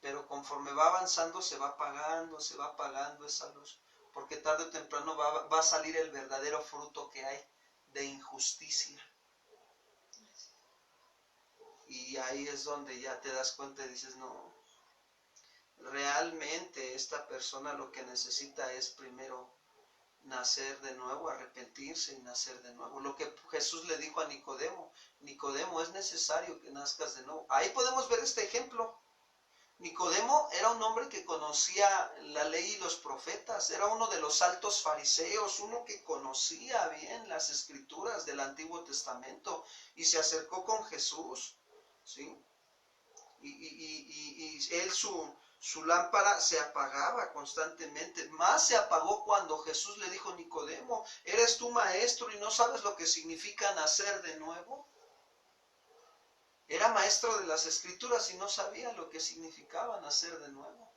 pero conforme va avanzando se va apagando esa luz, porque tarde o temprano va a salir el verdadero fruto que hay de injusticia. Y ahí es donde ya te das cuenta y dices, no, realmente esta persona lo que necesita es primero nacer de nuevo, arrepentirse y nacer de nuevo. Lo que Jesús le dijo a Nicodemo, Nicodemo, es necesario que nazcas de nuevo. Ahí podemos ver este ejemplo. Nicodemo era un hombre que conocía la ley y los profetas, era uno de los altos fariseos, uno que conocía bien las escrituras del Antiguo Testamento y se acercó con Jesús, ¿sí? Y él, su lámpara se apagaba constantemente. Más se apagó cuando Jesús le dijo, Nicodemo, ¿eres tú maestro y no sabes lo que significa nacer de nuevo? Era maestro de las escrituras y no sabía lo que significaba nacer de nuevo.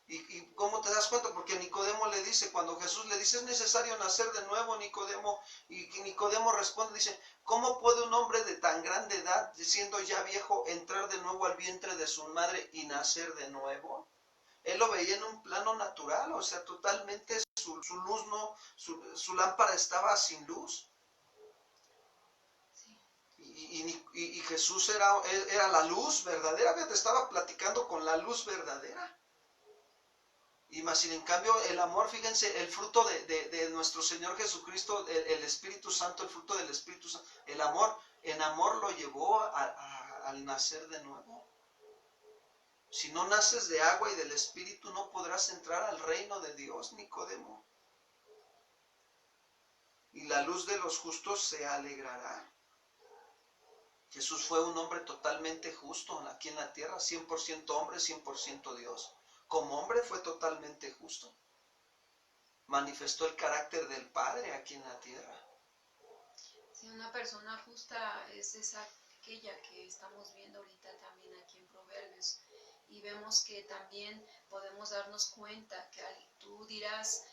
¿Y cómo te das cuenta? Porque Nicodemo le dice, cuando Jesús le dice, es necesario nacer de nuevo, Nicodemo, y Nicodemo responde, dice, ¿cómo puede un hombre de tan grande edad, siendo ya viejo, entrar de nuevo al vientre de su madre y nacer de nuevo? Él lo veía en un plano natural, o sea, totalmente su luz no, su lámpara estaba sin luz. Y Jesús era la luz verdadera, te estaba platicando con la luz verdadera. Y más sin en cambio el amor, fíjense, el fruto de nuestro Señor Jesucristo, el Espíritu Santo, el fruto del Espíritu Santo, el amor, en amor lo llevó al nacer de nuevo. Si no naces de agua y del Espíritu, no podrás entrar al reino de Dios, Nicodemo. Y la luz de los justos se alegrará. Jesús fue un hombre totalmente justo aquí en la tierra, 100% hombre, 100% Dios. Como hombre fue totalmente justo. Manifestó el carácter del Padre aquí en la tierra. Sí, una persona justa es aquella que estamos viendo ahorita también aquí en Proverbios. Y vemos que también podemos darnos cuenta que tú dirás,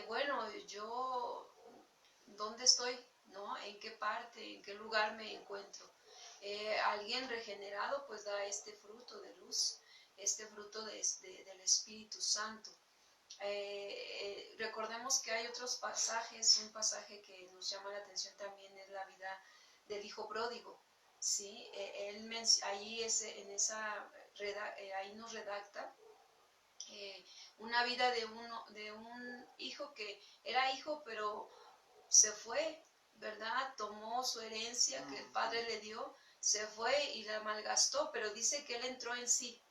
bueno, yo, ¿dónde estoy? ¿No? ¿En qué parte? ¿En qué lugar me encuentro? Alguien regenerado pues da este fruto de luz, este fruto del Espíritu Santo. Recordemos que hay otros pasajes, un pasaje que nos llama la atención también es la vida del hijo pródigo, ¿sí? Ahí nos redacta una vida de un hijo que era hijo pero se fue, ¿verdad? Tomó su herencia que el padre le dio, se fue y la malgastó, pero dice que él entró en sí.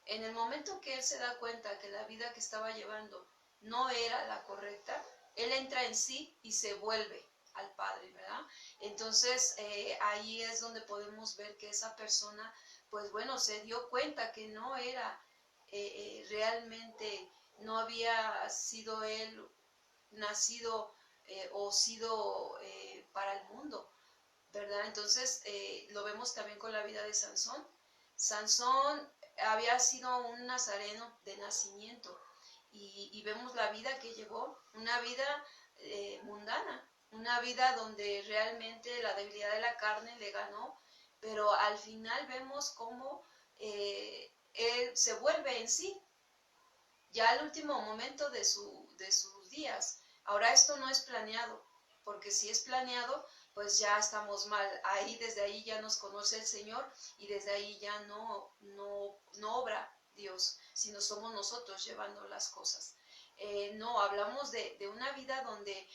En el momento que él se da cuenta que la vida que estaba llevando no era la correcta, él entra en sí y se vuelve al Padre, ¿verdad? Entonces ahí es donde podemos ver que esa persona, pues bueno, se dio cuenta que no era realmente, no había sido él nacido o sido para el mundo, ¿verdad? Entonces lo vemos también con la vida de Sansón. Sansón había sido un nazareno de nacimiento y vemos la vida que llevó, una vida mundana, una vida donde realmente la debilidad de la carne le ganó, pero al final vemos cómo él se vuelve en sí, ya al último momento de sus días. Ahora esto no es planeado, porque si es planeado, pues ya estamos mal. Desde ahí ya nos conoce el Señor y desde ahí ya no obra Dios, sino somos nosotros llevando las cosas. No, hablamos de una vida donde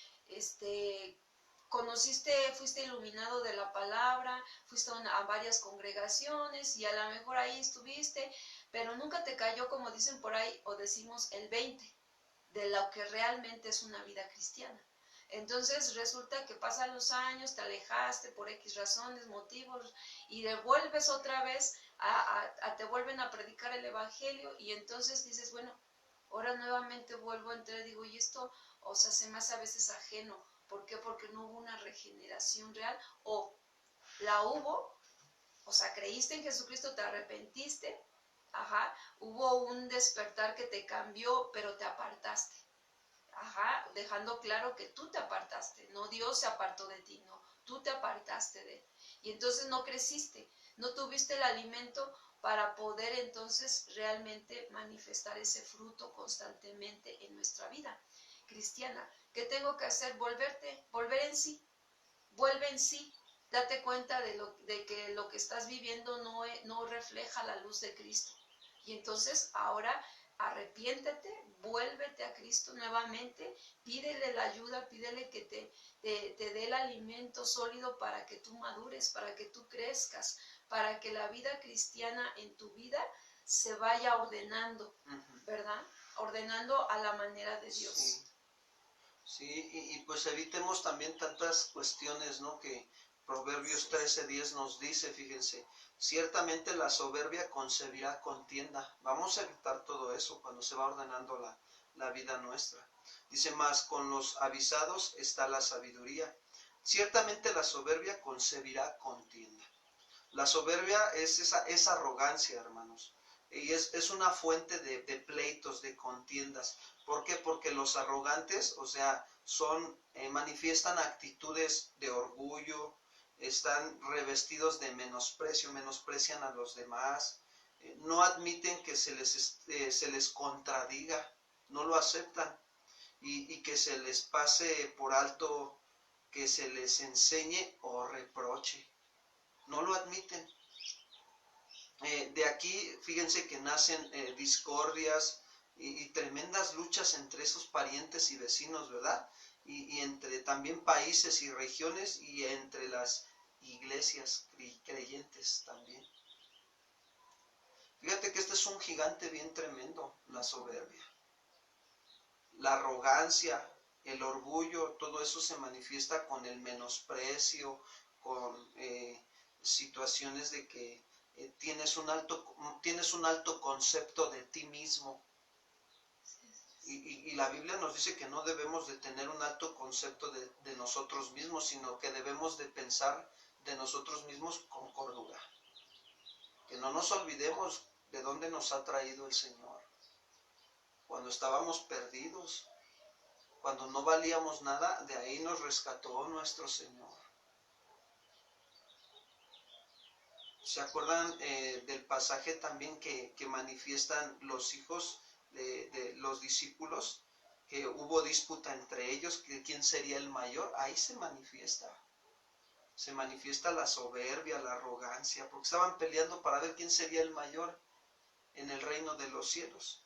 fuiste iluminado de la palabra, fuiste a varias congregaciones y a lo mejor ahí estuviste, pero nunca te cayó, como dicen por ahí, o decimos el 20 de lo que realmente es una vida cristiana. Entonces resulta que pasan los años, te alejaste por X razones, motivos, y devuelves otra vez, te vuelven a predicar el evangelio, y entonces dices, bueno, ahora nuevamente vuelvo a entrar, digo, y esto, o sea, se me hace a veces ajeno. ¿Por qué? Porque no hubo una regeneración real, o la hubo, o sea, creíste en Jesucristo, te arrepentiste, hubo un despertar que te cambió, pero te apartaste. Dejando claro que tú te apartaste, no Dios se apartó de ti, no, tú te apartaste de él. Y entonces no creciste, no tuviste el alimento para poder entonces realmente manifestar ese fruto constantemente en nuestra vida cristiana. ¿Qué tengo que hacer? Volver en sí, vuelve en sí. Date cuenta de que lo que estás viviendo no refleja la luz de Cristo. Y entonces ahora arrepiéntete, vuélvete a Cristo nuevamente, pídele la ayuda, pídele que te dé el alimento sólido para que tú madures, para que tú crezcas, para que la vida cristiana en tu vida se vaya ordenando, ¿verdad? Ordenando a la manera de Dios. Sí. Sí, y pues evitemos también tantas cuestiones, ¿no? Que Proverbios 13:10 nos dice, fíjense, ciertamente la soberbia concebirá contienda. Vamos a evitar todo eso cuando se va ordenando la vida nuestra. Dice más, con los avisados está la sabiduría. Ciertamente la soberbia concebirá contienda. La soberbia es arrogancia, hermanos. Y es una fuente de pleitos, de contiendas. ¿Por qué? Porque los arrogantes, o sea, manifiestan actitudes de orgullo, están revestidos de menosprecio, menosprecian a los demás, no admiten que se les contradiga, no lo aceptan, y que se les pase por alto, que se les enseñe o reproche. No lo admiten. De aquí, fíjense que nacen discordias y tremendas luchas entre esos parientes y vecinos, ¿verdad? Y entre también países y regiones y entre las iglesias creyentes también. Fíjate que este es un gigante bien tremendo, la soberbia. La arrogancia, el orgullo, todo eso se manifiesta con el menosprecio, con situaciones de que tienes un alto concepto de ti mismo. Y la Biblia nos dice que no debemos de tener un alto concepto de nosotros mismos, sino que debemos de pensar de nosotros mismos con cordura. Que no nos olvidemos de dónde nos ha traído el Señor. Cuando estábamos perdidos, cuando no valíamos nada, de ahí nos rescató nuestro Señor. ¿Se acuerdan del pasaje también que manifiestan los hijos de los discípulos? Que hubo disputa entre ellos, que quién sería el mayor. Ahí se manifiesta la soberbia, la arrogancia, porque estaban peleando para ver quién sería el mayor en el reino de los cielos.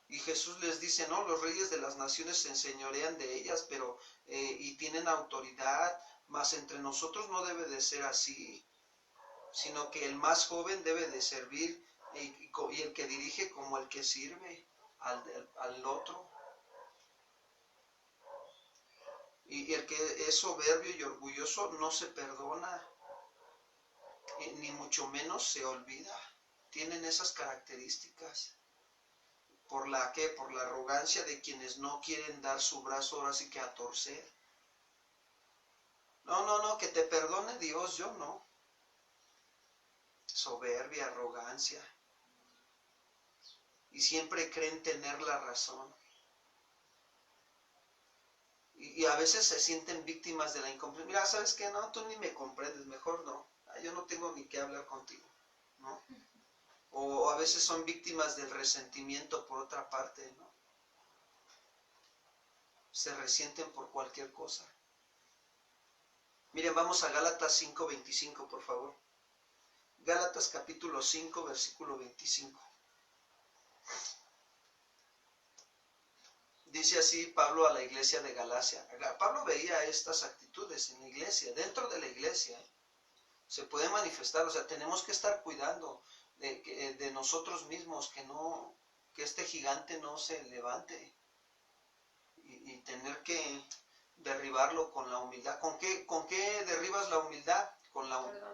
Y Jesús les dice, no, los reyes de las naciones se enseñorean de ellas, pero y tienen autoridad, mas entre nosotros no debe de ser así, sino que el más joven debe de servir y el que dirige como el que sirve al otro. Y el que es soberbio y orgulloso no se perdona, ni mucho menos se olvida. Tienen esas características. ¿Por la qué? Por la arrogancia de quienes no quieren dar su brazo ahora sí que a torcer. No, que te perdone Dios, yo no. Soberbia, arrogancia. Y siempre creen tener la razón. Y a veces se sienten víctimas de la incomprensión. Mira, ¿sabes qué? No, tú ni me comprendes, mejor no. Yo no tengo ni qué hablar contigo, ¿no? O a veces son víctimas del resentimiento por otra parte, ¿no? Se resienten por cualquier cosa. Miren, vamos a Gálatas 5:25, por favor. Gálatas capítulo 5, versículo 25. Dice así Pablo a la iglesia de Galacia. Pablo veía estas actitudes en la iglesia, dentro de la iglesia. Se puede manifestar, o sea, tenemos que estar cuidando de nosotros mismos, que este gigante no se levante. Y tener que derribarlo con la humildad. ¿Con qué derribas la humildad?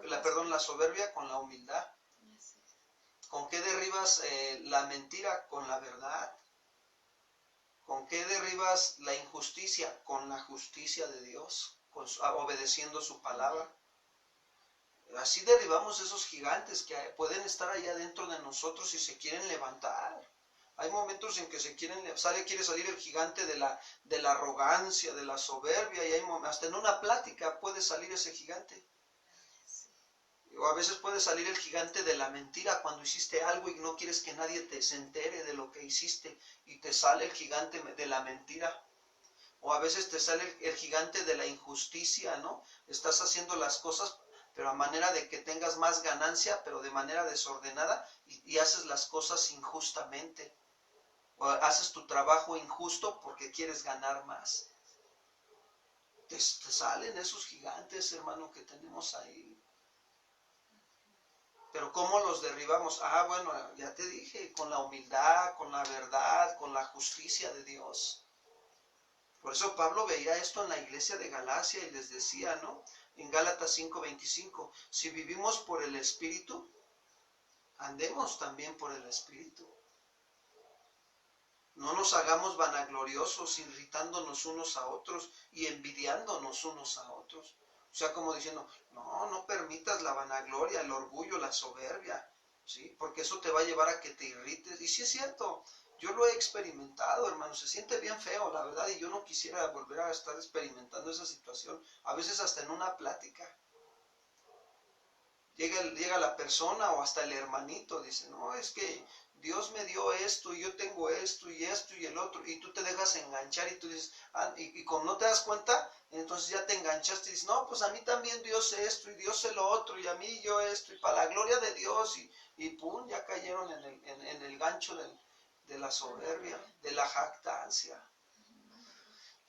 La soberbia con la humildad. ¿Con qué derribas la mentira? Con la verdad. ¿Con qué derribas la injusticia? Con la justicia de Dios, obedeciendo su palabra. Así derribamos esos gigantes que pueden estar allá dentro de nosotros y se quieren levantar. Hay momentos en que quiere salir el gigante de la arrogancia, de la soberbia, y hasta en una plática puede salir ese gigante. O a veces puede salir el gigante de la mentira cuando hiciste algo y no quieres que nadie se entere de lo que hiciste y te sale el gigante de la mentira. O a veces te sale el gigante de la injusticia, ¿no? Estás haciendo las cosas, pero a manera de que tengas más ganancia, pero de manera desordenada, y haces las cosas injustamente. O haces tu trabajo injusto porque quieres ganar más. Te salen esos gigantes, hermano, que tenemos ahí. Pero ¿cómo los derribamos? Bueno, ya te dije, con la humildad, con la verdad, con la justicia de Dios. Por eso Pablo veía esto en la iglesia de Galacia y les decía, ¿no? En Gálatas 5:25, si vivimos por el Espíritu, andemos también por el Espíritu. No nos hagamos vanagloriosos, irritándonos unos a otros y envidiándonos unos a otros. O sea, como diciendo, no permitas la vanagloria, el orgullo, la soberbia, ¿sí? Porque eso te va a llevar a que te irrites. Y sí es cierto, yo lo he experimentado, hermano, se siente bien feo, la verdad, y yo no quisiera volver a estar experimentando esa situación, a veces hasta en una plática. Llega la persona o hasta el hermanito, dice, no, es que Dios me dio esto y yo tengo esto y el otro, y tú te dejas enganchar y tú dices, y como no te das cuenta, entonces ya te enganchaste y dices, no, pues a mí también Dios esto y Dios lo otro y a mí yo esto y para la gloria de Dios y pum, ya cayeron en el gancho de la soberbia, de la jactancia.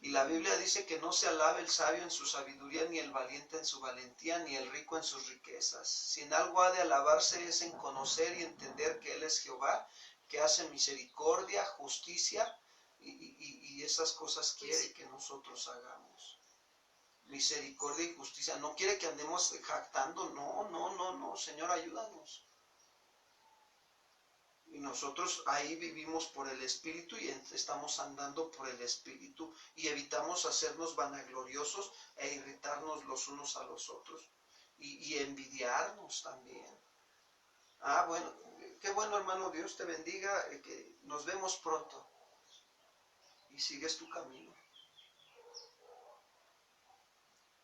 Y la Biblia dice que no se alabe el sabio en su sabiduría, ni el valiente en su valentía, ni el rico en sus riquezas. Si en algo ha de alabarse es en conocer y entender que Él es Jehová, que hace misericordia, justicia, y esas cosas quiere que nosotros hagamos. Misericordia y justicia. No quiere que andemos jactando, no, Señor, ayúdanos. Y nosotros ahí vivimos por el Espíritu y estamos andando por el Espíritu y evitamos hacernos vanagloriosos e irritarnos los unos a los otros y envidiarnos también. Bueno, qué bueno, hermano, Dios te bendiga, que nos vemos pronto y sigues tu camino.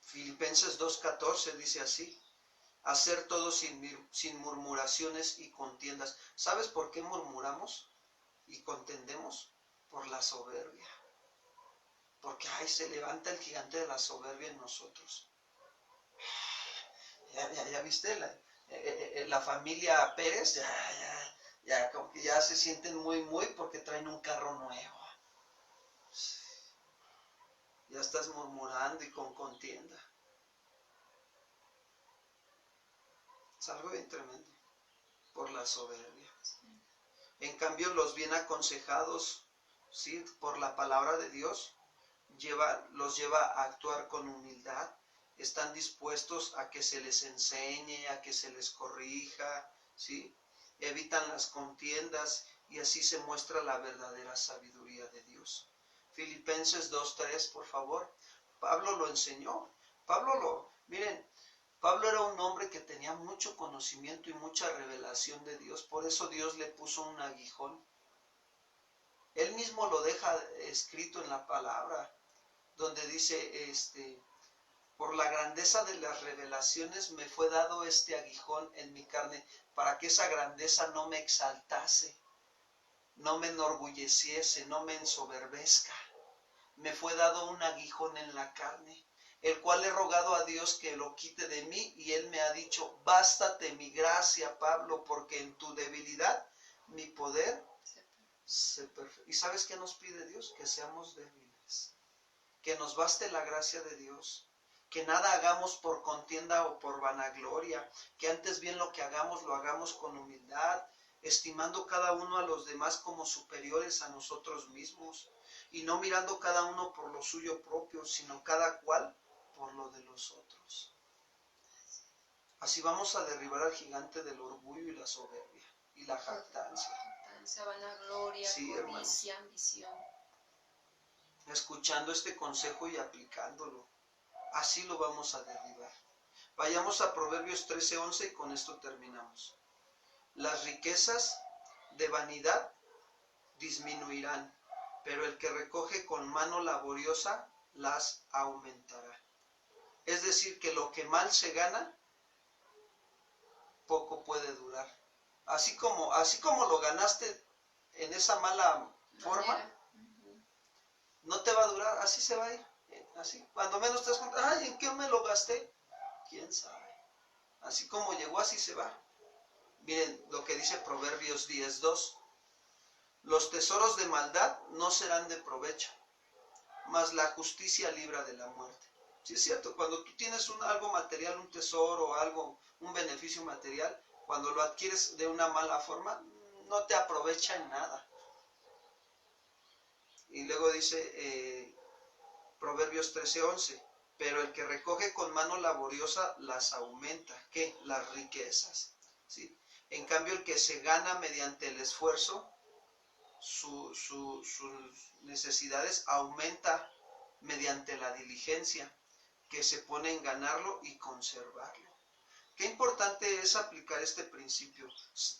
Filipenses 2:14 dice así. Hacer todo sin murmuraciones y contiendas. ¿Sabes por qué murmuramos y contendemos? Por la soberbia. Porque se levanta el gigante de la soberbia en nosotros. ¿Ya viste? La familia Pérez, ya como que ya se sienten muy porque traen un carro nuevo. Ya estás murmurando y con contienda. Es algo bien tremendo, por la soberbia. En cambio, los bien aconsejados, ¿sí?, por la palabra de Dios, los lleva a actuar con humildad, están dispuestos a que se les enseñe, a que se les corrija, ¿sí? Evitan las contiendas y así se muestra la verdadera sabiduría de Dios. Filipenses 2:3, por favor. Pablo lo enseñó. Miren, Pablo era un hombre que tenía mucho conocimiento y mucha revelación de Dios, por eso Dios le puso un aguijón. Él mismo lo deja escrito en la palabra, donde dice, por la grandeza de las revelaciones me fue dado este aguijón en mi carne, para que esa grandeza no me exaltase, no me enorgulleciese, no me ensoberbezca. Me fue dado un aguijón en la carne, el cual he rogado a Dios que lo quite de mí, y Él me ha dicho, bástate mi gracia, Pablo, porque en tu debilidad mi poder se perfecciona. ¿Y sabes qué nos pide Dios? Que seamos débiles, que nos baste la gracia de Dios, que nada hagamos por contienda o por vanagloria, que antes bien lo que hagamos, lo hagamos con humildad, estimando cada uno a los demás como superiores a nosotros mismos, y no mirando cada uno por lo suyo propio, sino cada cual por lo de los otros. Así vamos a derribar al gigante del orgullo y la soberbia y la jactancia. Vanagloria, Sí, codicia, ambición. Escuchando este consejo y aplicándolo, así lo vamos a derribar. Vayamos a Proverbios 13:11 y con esto terminamos. Las riquezas de vanidad disminuirán, pero el que recoge con mano laboriosa las aumentará. Es decir, que lo que mal se gana, poco puede durar. Así como lo ganaste en esa mala forma, no te va a durar, así se va a ir. Así, cuando menos te das cuenta, ay, ¿en qué me lo gasté? ¿Quién sabe? Así como llegó, así se va. Miren lo que dice Proverbios 10:2. Los tesoros de maldad no serán de provecho, mas la justicia libra de la muerte. Sí es cierto, cuando tú tienes algo material, un tesoro o algo, un beneficio material, cuando lo adquieres de una mala forma, no te aprovecha en nada. Y luego dice Proverbios 13:11, pero el que recoge con mano laboriosa las aumenta. ¿Qué? Las riquezas. ¿Sí? En cambio, el que se gana mediante el esfuerzo, sus necesidades aumenta mediante la diligencia que se pone en ganarlo y conservarlo. Qué importante es aplicar este principio,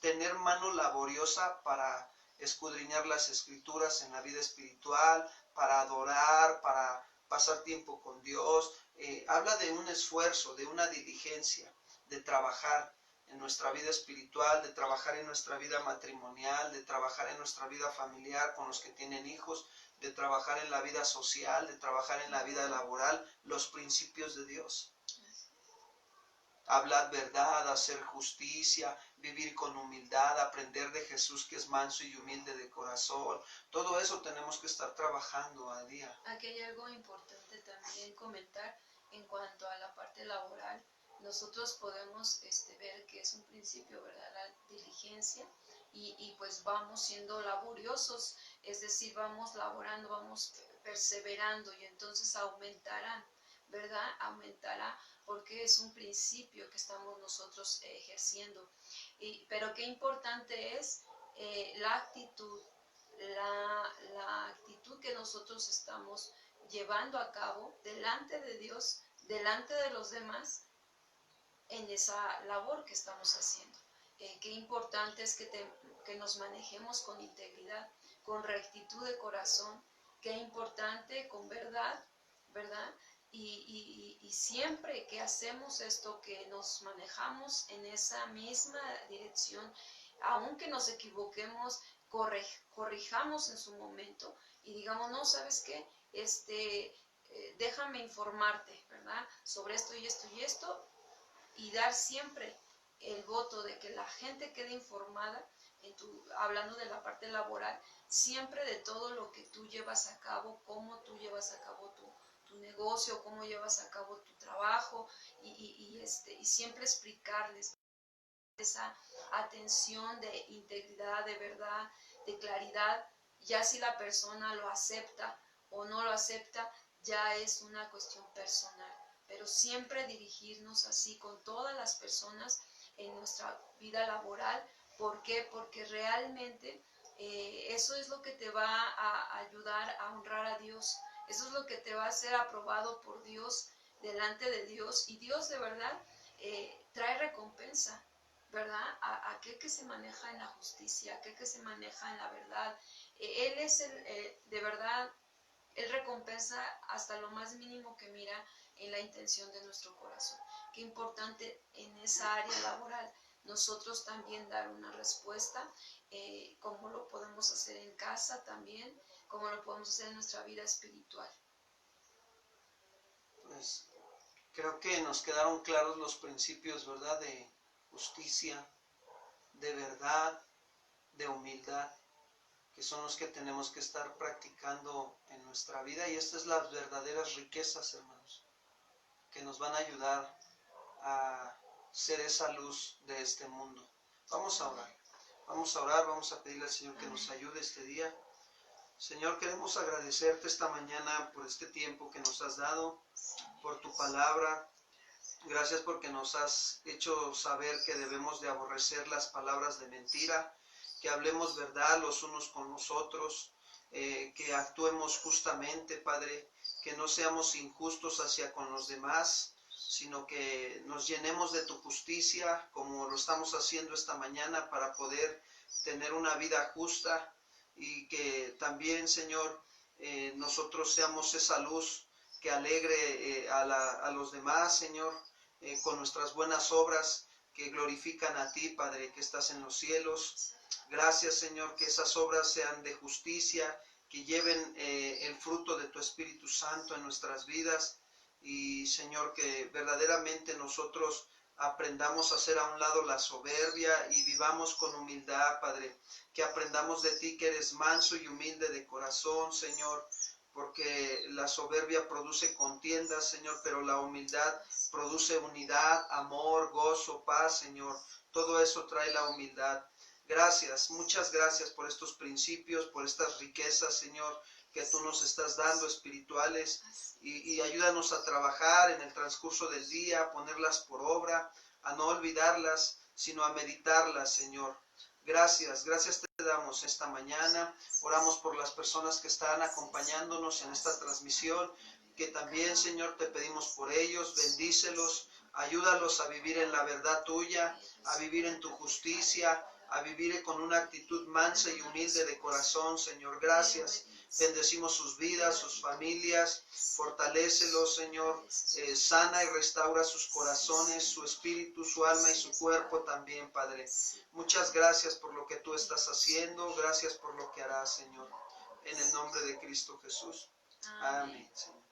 tener mano laboriosa para escudriñar las escrituras en la vida espiritual, para adorar, para pasar tiempo con Dios. Habla de un esfuerzo, de una diligencia, de trabajar en nuestra vida espiritual, de trabajar en nuestra vida matrimonial, de trabajar en nuestra vida familiar con los que tienen hijos, de trabajar en la vida social, de trabajar en la vida laboral, los principios de Dios. Hablar verdad, hacer justicia, vivir con humildad, aprender de Jesús que es manso y humilde de corazón. Todo eso tenemos que estar trabajando a día. Aquí hay algo importante también comentar en cuanto a la parte laboral. Nosotros podemos ver que es un principio, ¿verdad? La diligencia y pues vamos siendo laboriosos, es decir, vamos laborando, vamos perseverando y entonces aumentarán, ¿verdad? Aumentará porque es un principio que estamos nosotros ejerciendo. Pero qué importante es la actitud, la actitud que nosotros estamos llevando a cabo delante de Dios, delante de los demás, en esa labor que estamos haciendo. Qué importante es que nos manejemos con integridad, con rectitud de corazón, qué importante con verdad, ¿verdad? Y siempre que hacemos esto, que nos manejamos en esa misma dirección, aunque nos equivoquemos, corrijamos en su momento y digamos, no, ¿sabes qué? Déjame informarte, ¿verdad? Sobre esto y esto y esto, y dar siempre el voto de que la gente quede informada, hablando de la parte laboral, siempre de todo lo que tú llevas a cabo, cómo tú llevas a cabo tu negocio, cómo llevas a cabo tu trabajo y siempre explicarles esa atención de integridad, de verdad, de claridad. Ya si la persona lo acepta o no lo acepta, ya es una cuestión personal, pero siempre dirigirnos así con todas las personas en nuestra vida laboral. ¿Por qué? Porque realmente eso es lo que te va a ayudar a honrar a Dios. Eso es lo que te va a hacer aprobado por Dios, delante de Dios. Y Dios de verdad trae recompensa, ¿verdad? A aquel que se maneja en la justicia, aquel que se maneja en la verdad. Él es de verdad, Él recompensa hasta lo más mínimo que mira en la intención de nuestro corazón. Qué importante en esa área laboral nosotros también dar una respuesta, como lo podemos hacer en casa también, como lo podemos hacer en nuestra vida espiritual. Pues creo que nos quedaron claros los principios, ¿verdad? De justicia, de verdad, de humildad, que son los que tenemos que estar practicando en nuestra vida. Y estas son las verdaderas riquezas, hermanos, que nos van a ayudar a ser esa luz de este mundo. Vamos a orar. Vamos a orar, vamos a pedirle al Señor que nos ayude este día. Señor, queremos agradecerte esta mañana por este tiempo que nos has dado, por tu palabra. Gracias porque nos has hecho saber que debemos de aborrecer las palabras de mentira, que hablemos verdad los unos con los otros, que actuemos justamente, Padre, que no seamos injustos hacia con los demás, sino que nos llenemos de tu justicia como lo estamos haciendo esta mañana para poder tener una vida justa y que también, Señor, nosotros seamos esa luz que alegre a los demás, Señor, con nuestras buenas obras, que glorifican a ti, Padre, que estás en los cielos. Gracias, Señor, que esas obras sean de justicia, que lleven el fruto de tu Espíritu Santo en nuestras vidas. Y, Señor, que verdaderamente nosotros aprendamos a hacer a un lado la soberbia y vivamos con humildad, Padre. Que aprendamos de ti, que eres manso y humilde de corazón, Señor, porque la soberbia produce contiendas, Señor, pero la humildad produce unidad, amor, gozo, paz, Señor. Todo eso trae la humildad. Gracias, muchas gracias por estos principios, por estas riquezas, Señor, que tú nos estás dando espirituales, y ayúdanos a trabajar en el transcurso del día, a ponerlas por obra, a no olvidarlas, sino a meditarlas, Señor. Gracias, gracias te damos esta mañana. Oramos por las personas que están acompañándonos en esta transmisión, que también, Señor, te pedimos por ellos. Bendícelos, ayúdalos a vivir en la verdad tuya, a vivir en tu justicia, a vivir con una actitud mansa y humilde de corazón, Señor. Gracias. Bendecimos sus vidas, sus familias, fortalécelos, Señor, sana y restaura sus corazones, su espíritu, su alma y su cuerpo también, Padre. Muchas gracias por lo que tú estás haciendo, gracias por lo que harás, Señor, en el nombre de Cristo Jesús. Amén, Señor.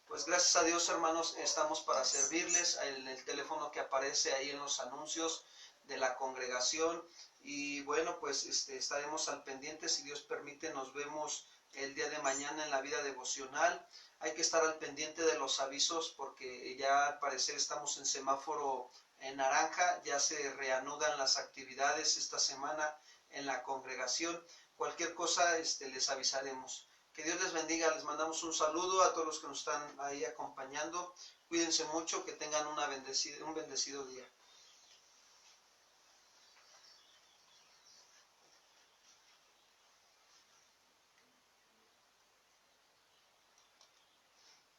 Pues gracias a Dios, hermanos, estamos para servirles en el teléfono que aparece ahí en los anuncios de la congregación. Y bueno, pues estaremos al pendiente. Si Dios permite, nos vemos el día de mañana en la vida devocional. Hay que estar al pendiente de los avisos porque ya al parecer estamos en semáforo en naranja. Ya se reanudan las actividades esta semana en la congregación. Cualquier cosa les avisaremos. Que Dios les bendiga. Les mandamos un saludo a todos los que nos están ahí acompañando. Cuídense mucho, que tengan un bendecido día.